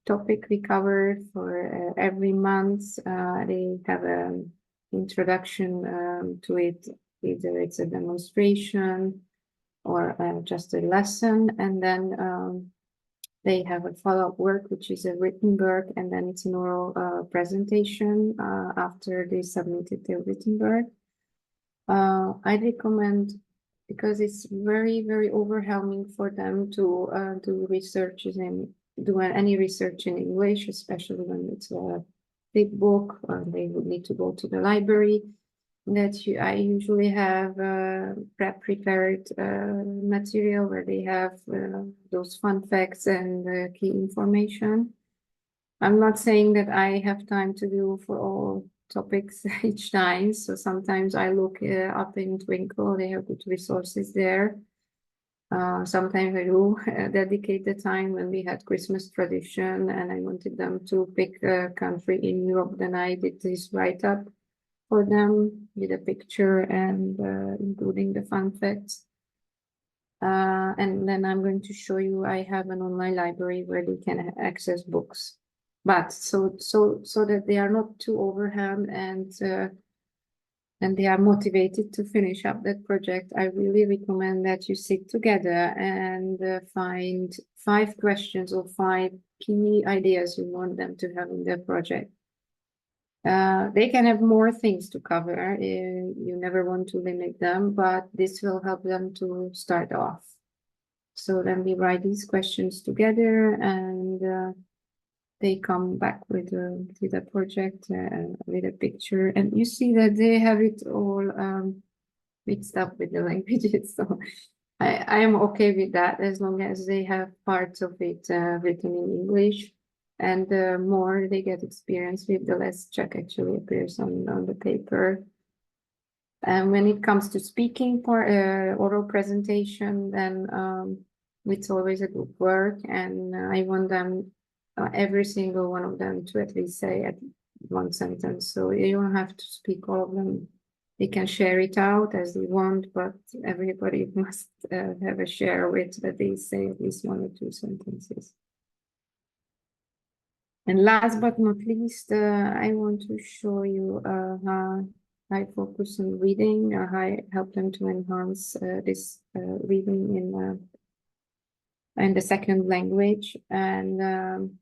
topic we cover for every month. They have an introduction to it, either it's a demonstration or just a lesson, and then they have a follow-up work, which is a written work, and then it's an oral presentation after they submitted their written work. I recommend, because it's very, very overwhelming for them to do researches and do any research in English, especially when it's a big book, or they would need to go to the library. I usually have prepared material where they have those fun facts and key information. I'm not saying that I have time to do for all topics each time, so sometimes I look up in Twinkle, they have good resources there. Sometimes I do dedicate the time. When we had Christmas tradition and I wanted them to pick a country in Europe, then I did this write-up for them with a picture and including the fun facts. And then I'm going to show you, I have an online library where they can access books, but so that they are not too overwhelmed and they are motivated to finish up that project. I really recommend that you sit together and find 5 questions or 5 key ideas you want them to have in their project. They can have more things to cover. You never want to limit them, but this will help them to start off. So then we write these questions together, and they come back with a project, with a picture, and you see that they have it all mixed up with the languages. So I am okay with that, as long as they have parts of it written in English. And the more they get experience with, the less Czech actually appears on the paper. And when it comes to speaking for oral presentation, then it's always a group work, and I want them, every single one of them, to at least say one sentence. So you don't have to speak all of them. They can share it out as they want, but everybody must have a share with that they say at least 1 or 2 sentences. And last but not least, I want to show you how I focus on reading, or how I help them to enhance this reading in the second language. And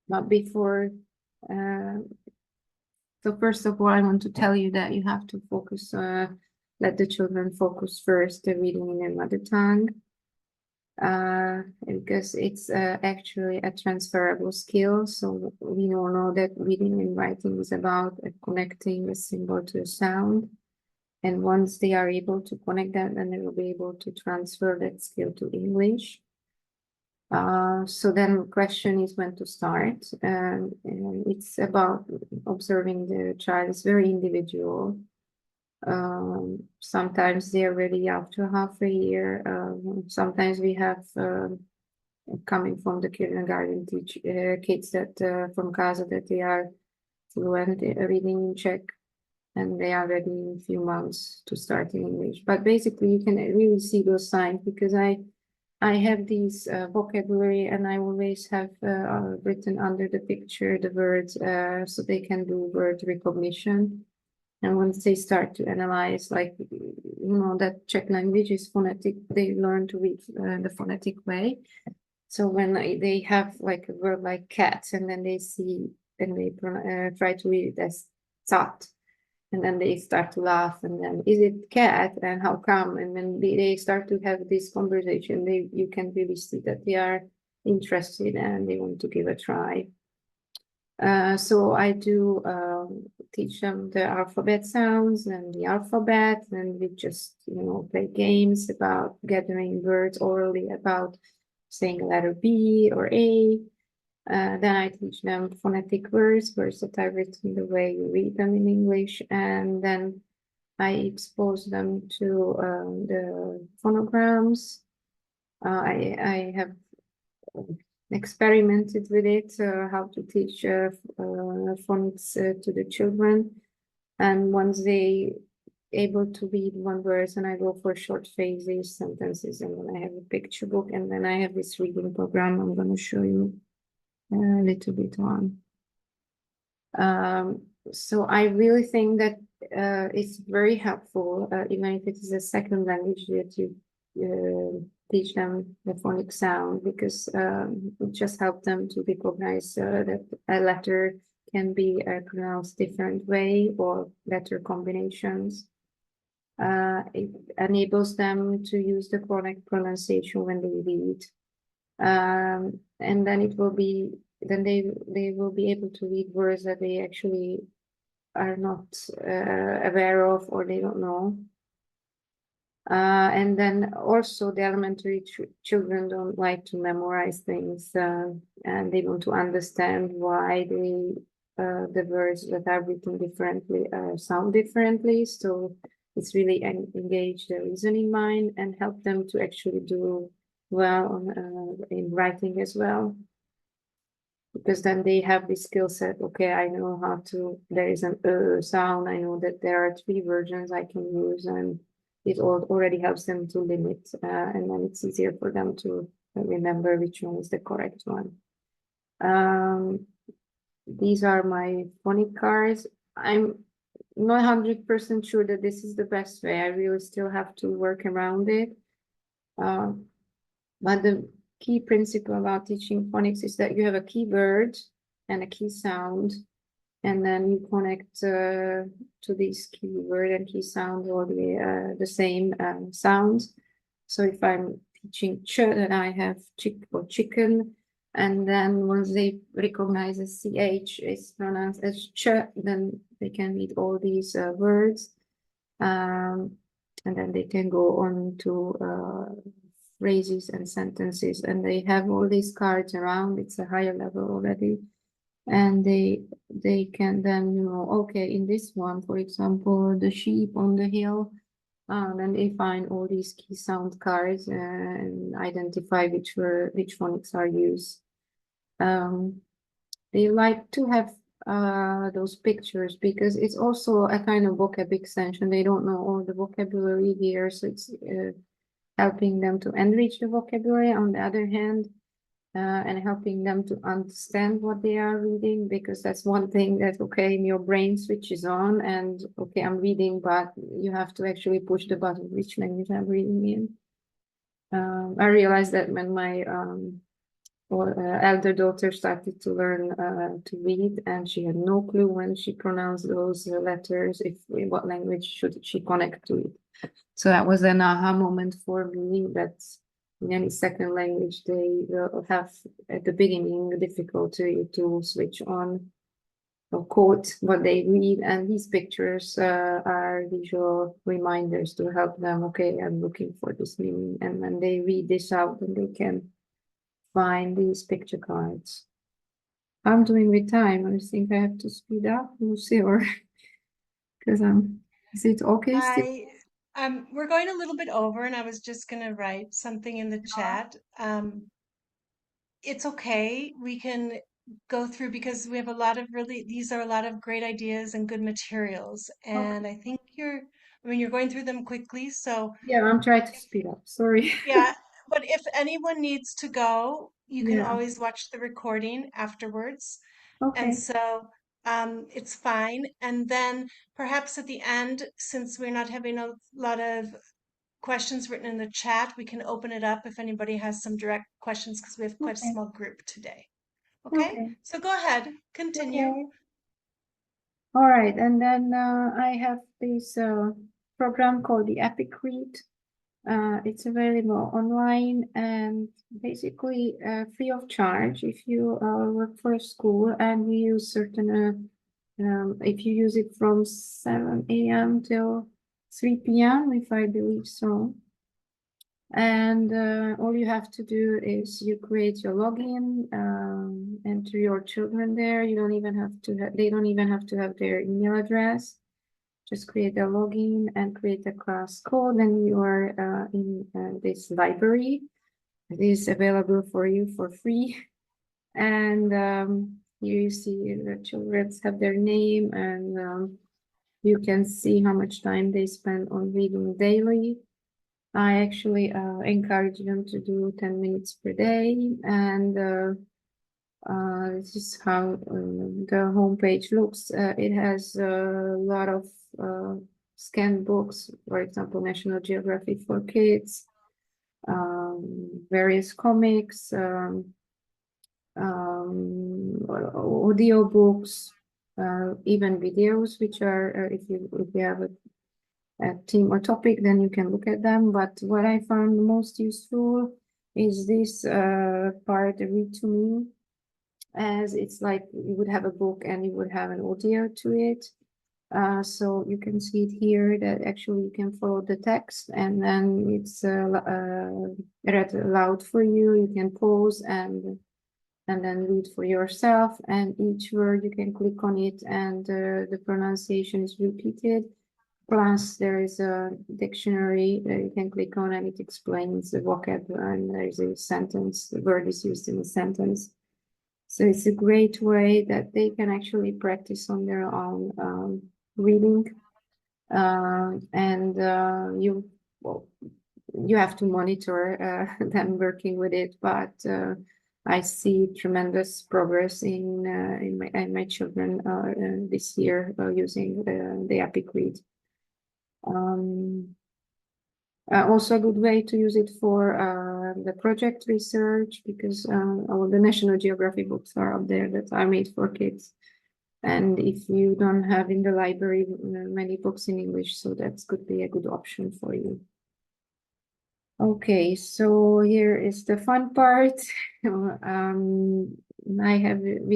but before, so first of all, I want to tell you that you have to focus, let the children focus first, the reading in their mother tongue. Because it's actually a transferable skill. So we all know that reading and writing is about connecting a symbol to a sound. And once they are able to connect that, then they will be able to transfer that skill to English. So then the question is when to start. And it's about observing the child. It's very individual. Sometimes they're ready after half a year. Sometimes we have coming from the kindergarten kids that from Casa that they are fluent reading in Czech, and they are ready in a few months to start in English. But basically you can really see those signs, because I have these vocabulary, and I always have written under the picture the words so they can do word recognition. And once they start to analyze, like, you know, that Czech language is phonetic, they learn to read the phonetic way. So when they have like a word like cat, and then they see, and they try to read it as cat, and then they start to laugh, and then is it cat, and how come? And then they start to have this conversation. You can really see that they are interested and they want to give a try. So I do teach them the alphabet sounds and the alphabet, and we just, you know, play games about gathering words orally, about saying a letter B or A. Then I teach them phonetic words that are written the way you read them in English, and then I expose them to the phonograms. I have experimented with it, how to teach phonics to the children. And once they able to read one verse, and I go for short phrases, sentences, and then I have a picture book, and then I have this reading program I'm going to show you a little bit on. So I really think that it's very helpful, even if it is a second language, that you teach them the phonic sound, because it just helps them to recognize that a letter can be pronounced different way, or letter combinations. It enables them to use the correct pronunciation when they read. And then it will be, then they will be able to read words that they actually are not aware of, or they don't know. And then also the elementary children don't like to memorize things, and they want to understand why the words that are written differently sound differently. So it's really engage the reasoning mind and help them to actually do well on, in writing as well. Because then they have the skill set. Okay, I know how to, there is an sound. I know that there are 3 versions I can use, and it already helps them to limit, and then it's easier for them to remember which one is the correct one. These are my phonic cards. I'm not 100% sure that this is the best way. I really still have to work around it. But the key principle about teaching phonics is that you have a key word and a key sound, and then you connect to these key word and key sound, or the same sounds. So if I'm teaching ch, then I have chick or chicken, and then once they recognize a ch is pronounced as ch, then they can read all these words, and then they can go on to phrases and sentences, and they have all these cards around. It's a higher level already, and they can then, you know, okay, in this one, for example, the sheep on the hill, and they find all these key sound cards and identify which phonics are used. They like to have those pictures because it's also a kind of vocab extension. They don't know all the vocabulary here, so it's helping them to enrich the vocabulary on the other hand, and helping them to understand what they are reading, because that's one thing that, okay, your brain switches on and, okay, I'm reading, but you have to actually push the button which language I'm reading in. I realized that when my elder daughter started to learn to read, and she had no clue when she pronounced those letters, what language should she connect to it. So that was an aha moment for me, that in any second language, they will have at the beginning difficulty to switch on or quote what they read. And these pictures are visual reminders to help them. Okay, I'm looking for this meaning. And when they read this out, then they can find these picture cards. I'm doing with time. I think I have to speed up, Lucy, or because is it okay still? We're going a little bit over, and I was just going to write something in the chat. It's okay. We can go through, because we have a lot of these are a lot of great ideas and good materials. And I think you're going through them quickly. So Yeah, I'm trying to speed up. Sorry. yeah, but if anyone needs to go, you can Yeah. always watch the recording afterwards. And Okay. so it's fine. And then perhaps at the end, since we're not having a lot of questions written in the chat, we can open it up if anybody has some direct questions, because we have quite a Okay. small group today. Okay, Okay. so go ahead, continue. Okay. All right, and then I have this program called the Epic Read. It's available online and basically free of charge if you work for a school and you use certain, if you use it from 7 a.m. till 3 p.m., if I believe so. And all you have to do is you create your login, enter your children there. You don't even have to, they don't even have to have their email address. Just create a login and create a class code, and you are in this library. It is available for you for free. And here you see the children have their name, and you can see how much time they spend on reading daily. I actually encourage them to do 10 minutes per day, and this is how the homepage looks. It has a lot of scanned books, for example, National Geographic for Kids, various comics, audio books, even videos, which are, if you have a theme or topic, then you can look at them. But what I found most useful is this part, read to me, as it's like you would have a book and you would have an audio to it. So you can see it here that actually you can follow the text, and then it's read aloud for you. You can pause and then read for yourself, and each word you can click on it and the pronunciation is repeated. Plus, there is a dictionary that you can click on, and it explains the vocabulary, and there is a sentence, the word is used in a sentence. So it's a great way that they can actually practice on their own reading. And you have to monitor them working with it, but I see tremendous progress in my children this year using the Epic Read. Also a good way to use it for the project research, because all the National Geographic books are up there that are made for kids. And if you don't have in the library many books in English, so that could be a good option for you. Okay, so here is the fun part. We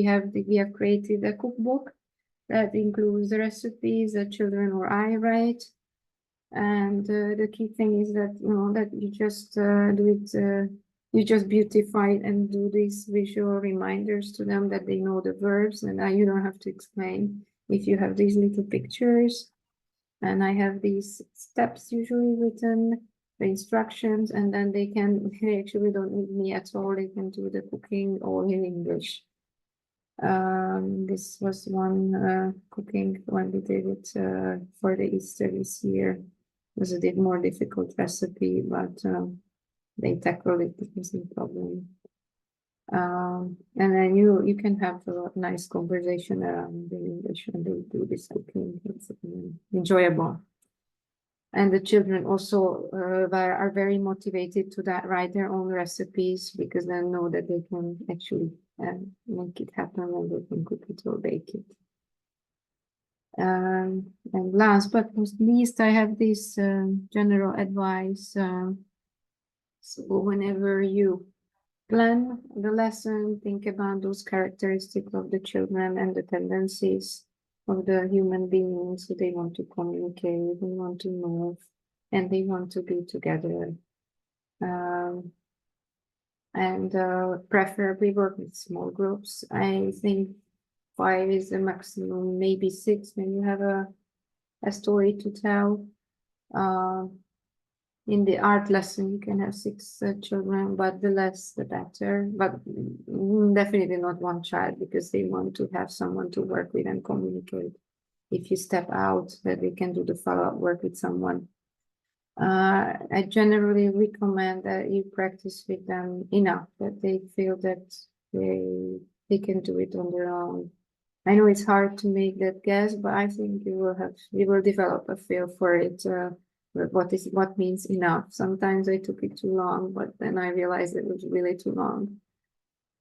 have created a cookbook that includes the recipes that children or I write. And the key thing is that that you just do it. You just beautify it and do these visual reminders to them that they know the verbs, and you don't have to explain. If you have these little pictures, and I have these steps usually written, the instructions, and then they actually don't need me at all. They can do the cooking all in English. This was one cooking when we did it for the Easter this year. It was a bit more difficult recipe, but they tackled it because no problem. And then you can have a nice conversation around in English when they do this cooking. It's enjoyable. And the children also are very motivated to write their own recipes, because they know that they can actually make it happen, and they can cook it or bake it. And last but not least, I have this general advice. So whenever you plan the lesson, think about those characteristics of the children and the tendencies of the human beings. So they want to communicate, they want to move, and they want to be together. And preferably work with small groups. I think 5 is the maximum, maybe 6 when you have a story to tell. In the art lesson, you can have 6 children, but the less, the better. But definitely not one child, because they want to have someone to work with and communicate. If you step out, that they can do the follow-up work with someone. I generally recommend that you practice with them enough that they feel that they can do it on their own. I know it's hard to make that guess, but I think you will develop a feel for it. What means enough? Sometimes I took it too long, but then I realized it was really too long.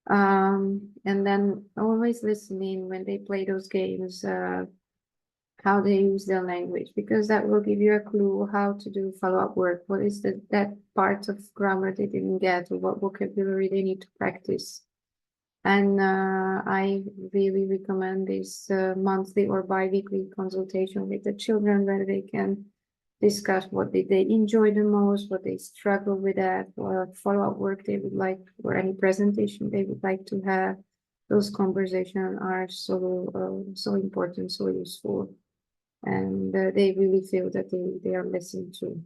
And then always listening when they play those games, how they use their language, because that will give you a clue how to do follow-up work. What is that part of grammar they didn't get, or what vocabulary they need to practice. And I really recommend this monthly or bi-weekly consultation with the children, where they can discuss what did they enjoy the most, what they struggle with that, or follow-up work they would like, or any presentation they would like to have. Those conversations are so important, so useful, and they really feel that they are listened to.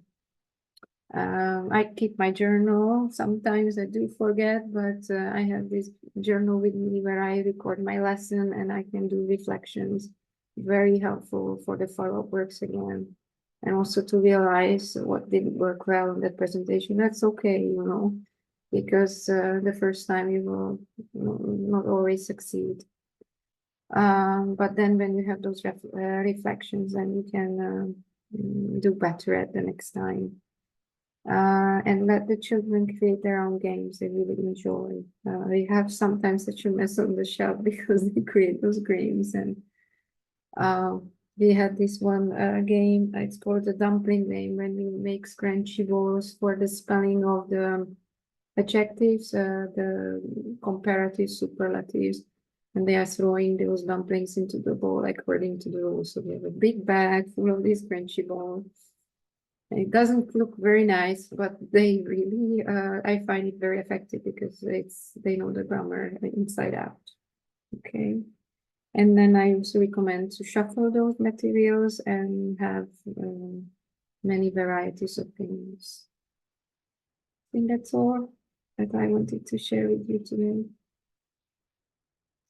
I keep my journal. Sometimes I do forget, but I have this journal with me where I record my lesson and I can do reflections. Very helpful for the follow-up works again. And also to realize what didn't work well in that presentation. That's okay, you know, because the first time you will not always succeed. But then when you have those reflections, then you can do better at the next time. And let the children create their own games they really enjoy. We have sometimes such a mess on the shelf because they create those games. And we had this one game, it's called the dumpling game, when we make scrunchy balls for the spelling of the adjectives, the comparative superlatives. And they are throwing those dumplings into the bowl according to the rules. So we have a big bag full of these crunchy balls. It doesn't look very nice, but they really, I find it very effective because they know the grammar inside out. Okay. And then I also recommend to shuffle those materials and have many varieties of things. I think that's all that I wanted to share with you today.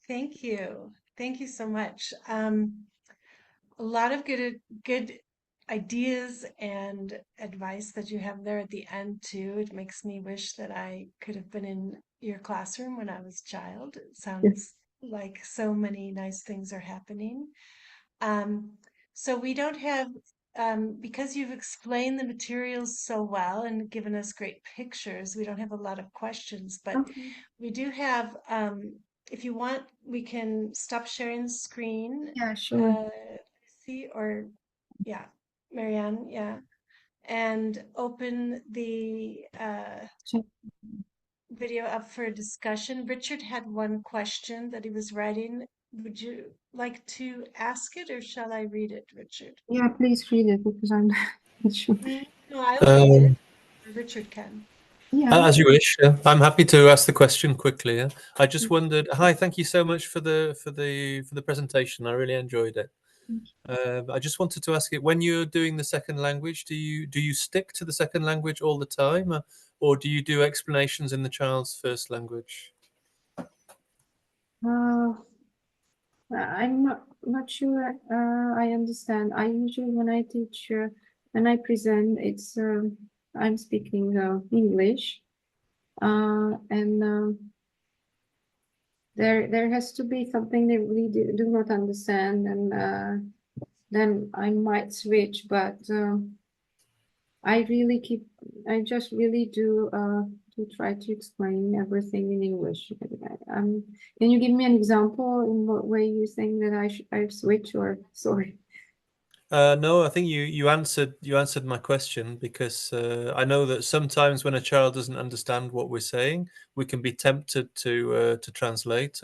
Thank you. Thank you so much. A lot of good ideas and advice that you have there at the end too. It makes me wish that I could have been in your classroom when I was a child. It sounds like so many nice things are happening. So we don't have, because you've explained the materials so well and given us great pictures, we don't have a lot of questions, but Okay. we do have, if you want, we can stop sharing the screen. Yeah, sure. See, or yeah, Mariann, yeah, and open the Check. video up for a discussion. Richard had one question that he was writing. Would you like to ask it, or shall I read it, Richard? Yeah, please read it because I'm not sure. No, I'll read it. Richard can. Yeah. As you wish. I'm happy to ask the question quickly. Yeah? I just wondered. Hi, thank you so much for the presentation. I really enjoyed it. I just wanted to ask it, when you're doing the second language, do you stick to the second language all the time, or do you do explanations in the child's first language? I'm not sure I understand. I usually, when I teach, when I present, it's I'm speaking English, and there has to be something they really do not understand, and then I might switch. But I just really do to try to explain everything in English. Can you give me an example in what way you think that I switch, or sorry? No, I think you answered my question, because I know that sometimes when a child doesn't understand what we're saying, we can be tempted to translate,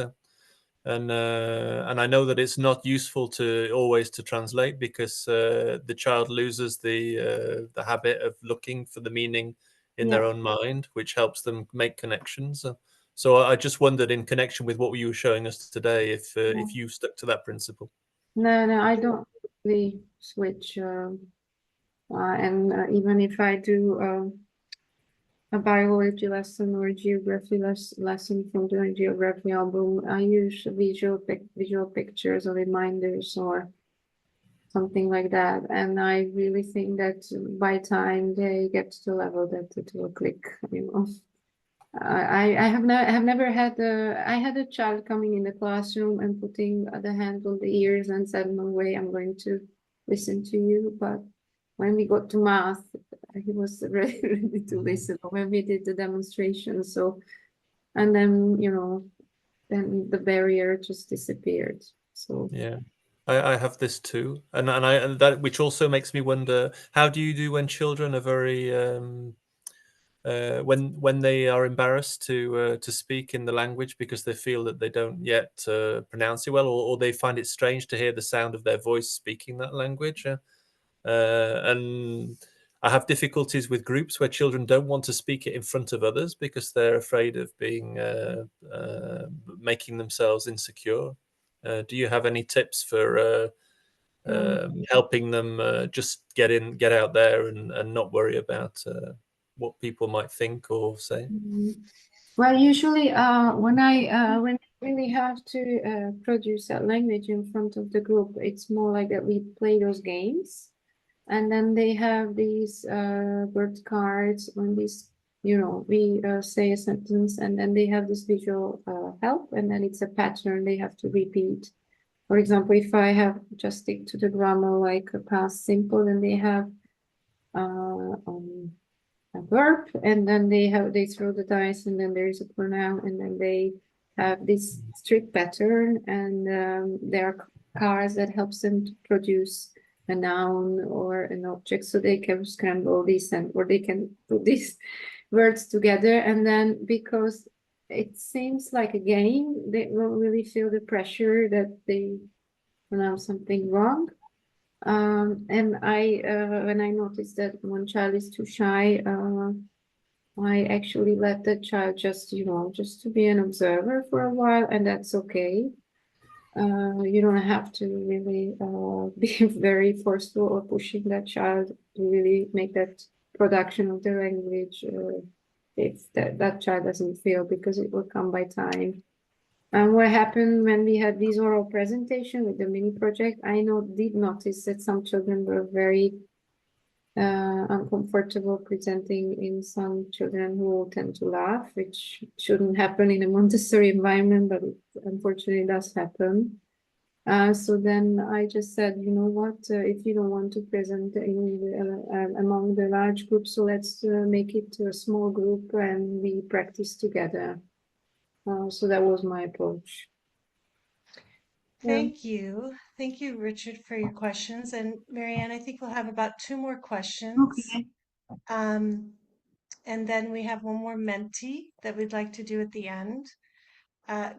and I know that it's not useful to always to translate, because the child loses the habit of looking for the meaning in their own mind, which helps them make connections. So I just wondered, in connection with what you were showing us today, if you stuck to that principle. No, I don't really switch. And even if I do a biology lesson or a geography lesson from the geography album, I use visual pictures or reminders or something like that. And I really think that by time they get to the level that it will click, you know. I have never had I had a child coming in the classroom and putting the hand on the ears and said, "No way, I'm going to listen to you." But when we got to math, he was ready to listen. When we did the demonstration, so, and then then the barrier just disappeared. So yeah, I have this too, and that, which also makes me wonder, how do you do when children are very when they are embarrassed to speak in the language because they feel that they don't yet pronounce it well, or they find it strange to hear the sound of their voice speaking that language. And I have difficulties with groups where children don't want to speak it in front of others because they're afraid of being making themselves insecure. Do you have any tips for helping them just get out there and not worry about what people might think or say? Well, usually when I really have to produce that language in front of the group, it's more like that we play those games, and then they have these word cards on this, you know, we say a sentence, and then they have this visual help, and then it's a pattern they have to repeat. For example, if I have just stick to the grammar like a past simple, then they have a verb, and then they throw the dice, and then there is a pronoun, and then they have this strict pattern, and there are cards that helps them to produce a noun or an object, so they can scramble these or they can put these words together, and then because it seems like a game, they won't really feel the pressure that they pronounce something wrong. And when I noticed that one child is too shy, I actually let the child just to be an observer for a while, and that's okay. You don't have to really be very forceful or pushing that child to really make that production of the language if that child doesn't feel, because it will come by time. And what happened when we had these oral presentation with the mini project, I did notice that some children were very uncomfortable presenting, in some children who tend to laugh, which shouldn't happen in a Montessori environment, but it unfortunately does happen. So then I just said, you know what, if you don't want to present among the large group, so let's make it to a small group and we practice together. So that was my approach. Thank you. Thank you, Richard, for your questions. And Mariann, I think we'll have about 2 more questions. Okay. And then we have one more Menti that we'd like to do at the end.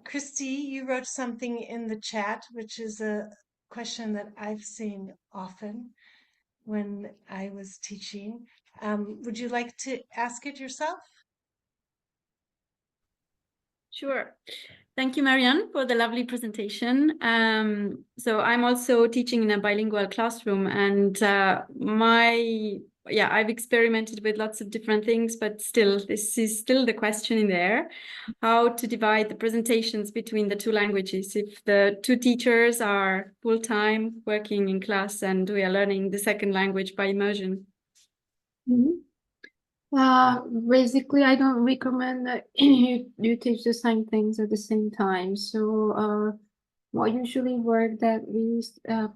Christy, you wrote something in the chat, which is a question that I've seen often when I was teaching. Would you like to ask it yourself? Sure. Thank you, Mariann, for the lovely presentation. So I'm also teaching in a bilingual classroom, and I've experimented with lots of different things, but still, this is still the question in there, how to divide the presentations between the 2 languages. If the 2 teachers are full-time working in class and we are learning the second language by immersion. Mm-hmm. Basically, I don't recommend that you teach the same things at the same time. So what usually work that we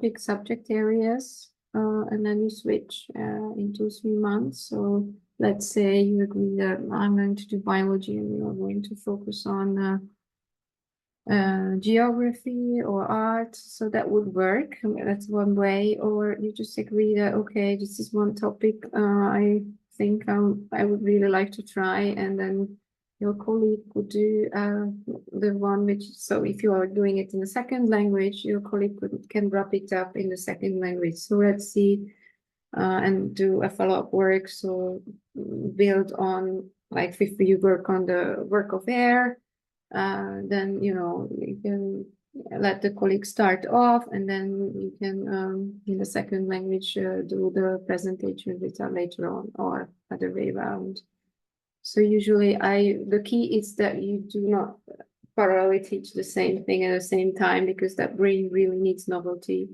pick subject areas and then you switch in 2-3 months. So let's say you agree that I'm going to do biology and you're going to focus on geography or art, so that would work. That's one way. Or you just agree that, okay, this is one topic I think I would really like to try, and then your colleague could do the one which, so if you are doing it in the second language, your colleague can wrap it up in the second language. So let's see and do a follow-up work. So build on, like if you work on the work of air, then you can let the colleague start off, and then you can in the second language do the presentation later on, or other way around. So usually the key is that you do not parallelly teach the same thing at the same time, because that brain really needs novelty,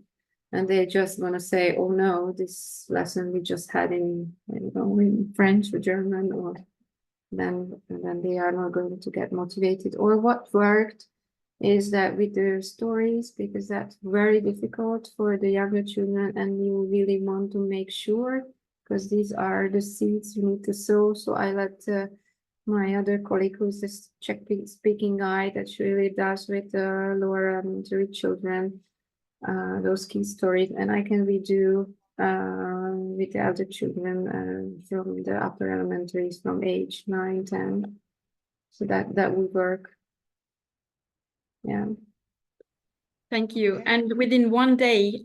and they just want to say, oh no, this lesson we just had in French or German, or then they are not going to get motivated. Or what worked is that with the stories, because that's very difficult for the younger children, and you really want to make sure, because these are the seeds you need to sow. So I let my other colleague, who's this Czech speaking guy, that she really does with the lower elementary children, those key stories, and I can redo with the other children from the upper elementaries from age 9, 10. So that would work. Yeah. Thank you. And within one day,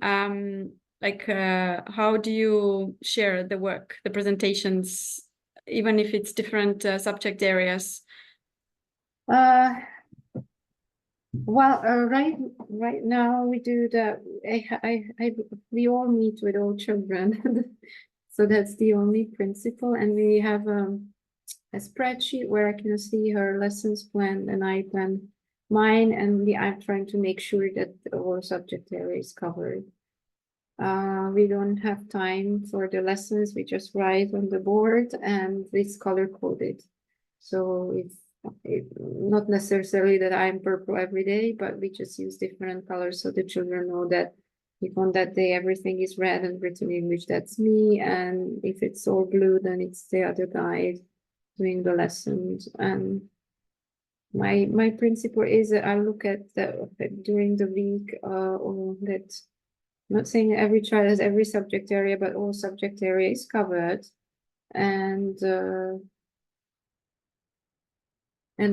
Like, how do you share the work, the presentations, even if it's different subject areas? Well, right now we do that. We all meet with all children, so that's the only principle. And we have a spreadsheet where I can see her lessons planned, and I plan mine. And I'm trying to make sure that all subject area is covered. We don't have time for the lessons. We just write on the board, and it's color coded. So it's not necessarily that I'm purple every day, but we just use different colors so the children know that if on that day everything is red and written in English, that's me. And if it's all blue, then it's the other guy doing the lessons. And my principle is that I look at during the week, that I'm not saying every child has every subject area, but all subject area is covered. And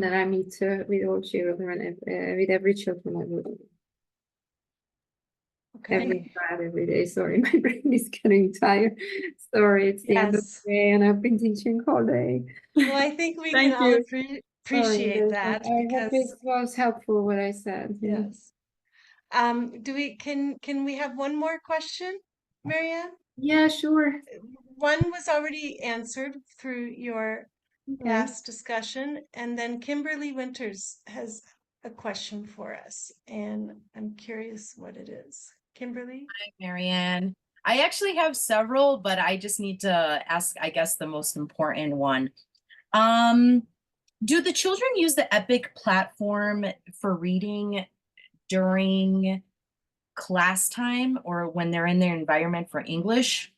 then I meet with all children, with every children every day. Sorry, my brain is getting tired. Sorry, it's the end of Yes. the day and I've been teaching all day. Well, I think we Thank can all you. appreciate Sorry, that I hope because it was helpful what I said. yes. Can we have one more question, Mariann? Yeah, sure. One was already answered through your Okay. past discussion, and then Kimberly Winters has a question for us, and I'm curious what it is. Kimberly? Mariann. I actually have several, but I just need to ask, I guess, the most important one. Do the children use the EPIC platform for reading during class time or when they're in their environment for English?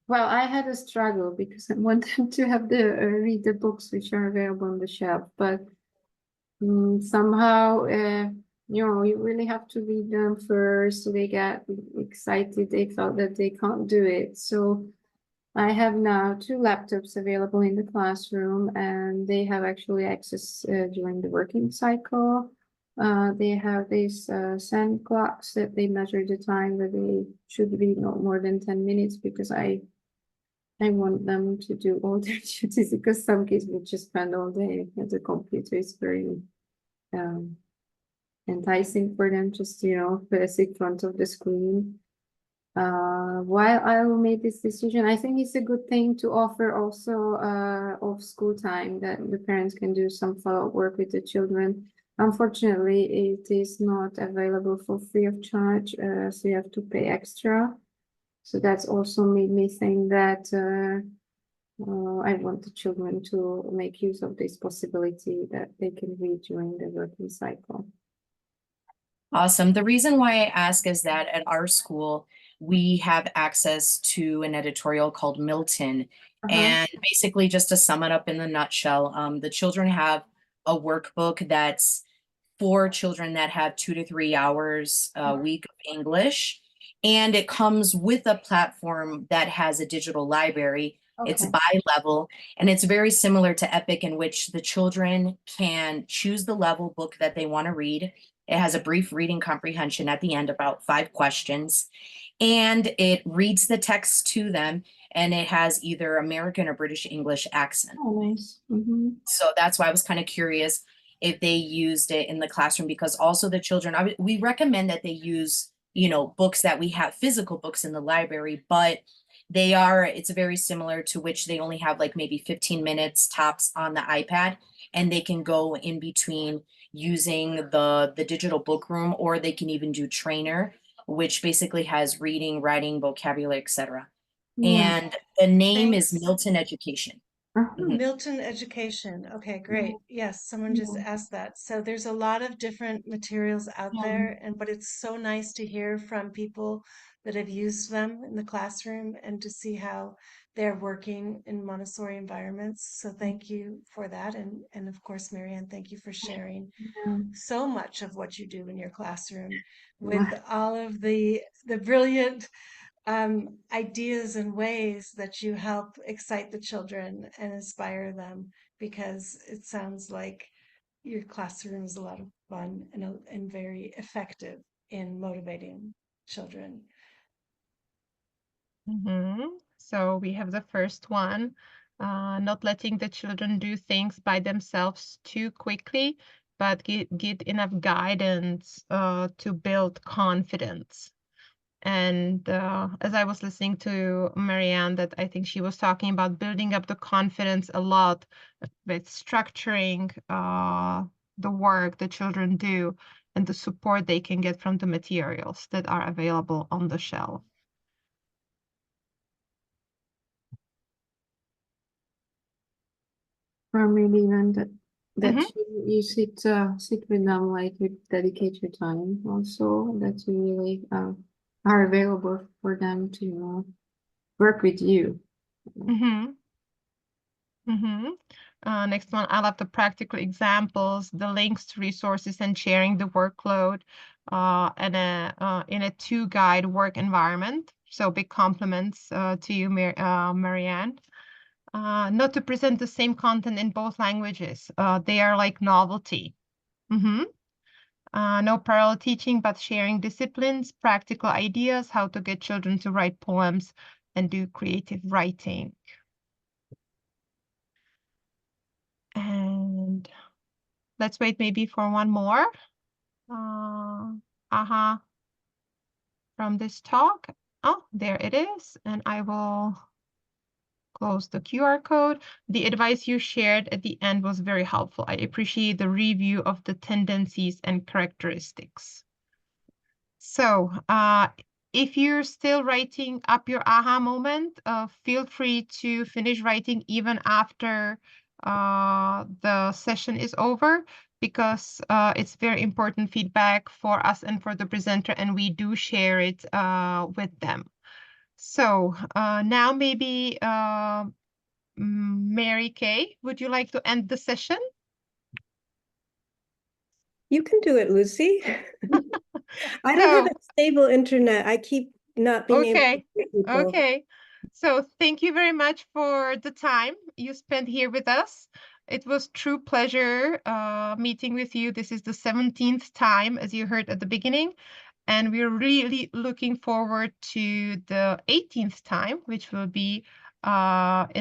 Well, I had a struggle because I wanted to have the read the books which are available on the shelf, but somehow, you really have to read them first. So they get excited. They felt that they can't do it. So I have now 2 laptops available in the classroom, and they have actually access during the working cycle. They have this sand clocks that they measure the time that they should read not more than 10 minutes because I want them to do all their duties because some kids will just spend all day at the computer. It's very enticing for them just, sit in front of the screen. While I will make this decision, I think it's a good thing to offer also off school time that the parents can do some follow-up work with the children. Unfortunately, it is not available for free of charge, so you have to pay extra. So that's also made me think that I want the children to make use of this possibility that they can read during the working cycle. Awesome. The reason why I ask is that at our school, we have access to an editorial called Milton. And basically, just to sum it up in a nutshell, the children have a workbook that's for children that have 2 to 3 hours a week of English. And it comes with a platform that has a digital library. It's bi-level, and it's very similar to EPIC in which the children can choose the level book that they want to read. It has a brief reading comprehension at the end, about 5 questions, and it reads the text to them, and it has either American or British English accent. Oh, nice. So that's why I was kind of curious if they used it in the classroom, because also the children, we recommend that they use, books that we have, physical books in the library, but it's very similar to which they only have like maybe 15 minutes tops on the iPad, and they can go in between using the digital book room, or they can even do Trainer, which basically has reading, writing, vocabulary, etc. And the name is Milton Education. Milton Education. Okay, great. Yes, someone just asked that. So there's a lot of different materials out there, but it's so nice to hear from people that have used them in the classroom and to see how they're working in Montessori environments. So thank you for that. And of course, Mariann, thank you for sharing so much of what you do in your classroom with all of the brilliant ideas and ways that you help excite the children and inspire them, because it sounds like your classroom is a lot of fun and very effective. in motivating children. So we have the first one, not letting the children do things by themselves too quickly, but get enough guidance to build confidence. And as I was listening to Mariann, that I think she was talking about building up the confidence a lot with structuring the work the children do and the support they can get from the materials that are available on the shelf. Or maybe even that you sit with them, like you dedicate your time also, that you really are available for them to work with you. Next one, I love the practical examples, the links to resources, and sharing the workload and in a two-guide work environment. So big compliments to you, Mariann. Not to present the same content in both languages. They are like novelty. No parallel teaching, but sharing disciplines, practical ideas, how to get children to write poems and do creative writing. And let's wait maybe for one more. From this talk. Oh, there it is. And I will close the QR code. The advice you shared at the end was very helpful. I appreciate the review of the tendencies and characteristics. So if you're still writing up your aha moment, feel free to finish writing even after the session is over, because it's very important feedback for us and for the presenter, and we do share it with them. So now maybe Mary Kay, would you like to end the session? You can do it, Lucy. I don't have a stable internet. I keep not being able to hear people. Okay. So thank you very much for the time you spent here with us. It was true pleasure meeting with you. This is the 17th time, as you heard at the beginning. And we're really looking forward to the 18th time, which will be in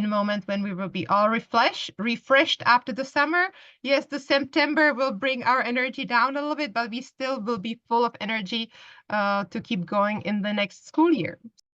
a moment when we will be all refreshed after the summer. Yes, the September will bring our energy down a little bit, but we still will be full of energy to keep going in the next school year.